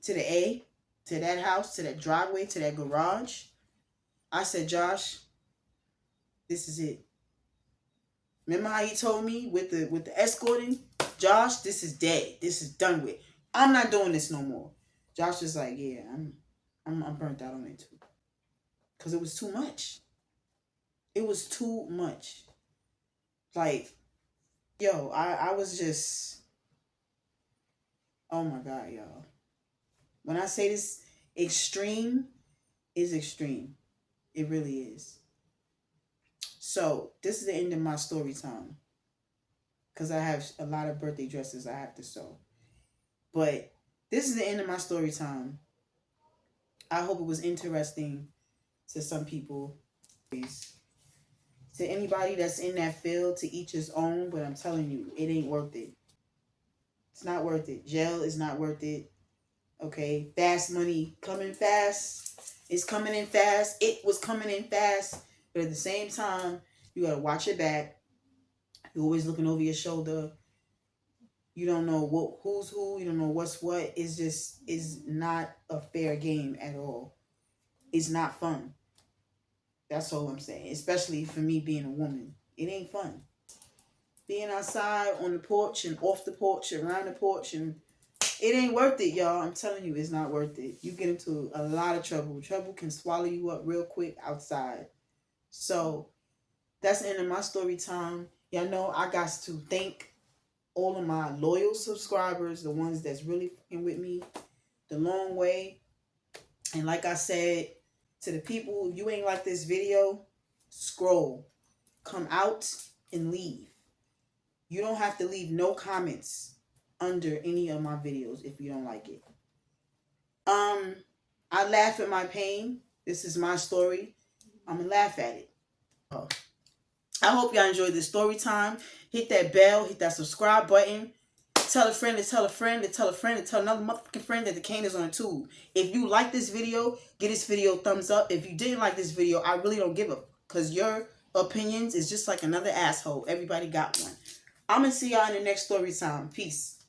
to the A, to that house, to that driveway, to that garage, I said, Josh, this is it. Remember how he told me with the escorting? Josh, this is dead. This is done with. I'm not doing this no more. Josh was like, yeah, I'm burnt out on it too. Because it was too much. It was too much. Like, yo, I was just, oh my God, y'all. When I say this, extreme is extreme. It really is. So, this is the end of my story time. Because I have a lot of birthday dresses I have to sew. But this is the end of my story time. I hope it was interesting to some people. To anybody that's in that field, to each his own. But I'm telling you, it ain't worth it. It's not worth it. Jail is not worth it. Okay, fast money coming fast. It's coming in fast. It was coming in fast. But at the same time, you gotta watch your back. You're always looking over your shoulder. You don't know who's who. You don't know what's what. It's just is not a fair game at all. It's not fun. That's all I'm saying. Especially for me being a woman, it ain't fun. Being outside on the porch and off the porch, around the porch, and it ain't worth it, y'all. I'm telling you, it's not worth it. You get into a lot of trouble. Trouble can swallow you up real quick outside. So that's the end of my story time. Y'all know I got to thank all of my loyal subscribers, the ones that's really fucking with me the long way. And like I said, to the people, if you ain't like this video, scroll. Come out and leave. You don't have to leave no comments under any of my videos if you don't like it. I laugh at my pain. This is my story. I'm gonna laugh at it. I hope y'all enjoyed this story time. Hit that bell, hit that subscribe button. Tell a friend to tell a friend to tell a friend to tell another motherfucking friend that the cane is on a tube. If you like this video, give this video a thumbs up. If you didn't like this video, I really don't give a, because your opinions is just like another asshole. Everybody got one. I'm gonna see y'all in the next story time. Peace.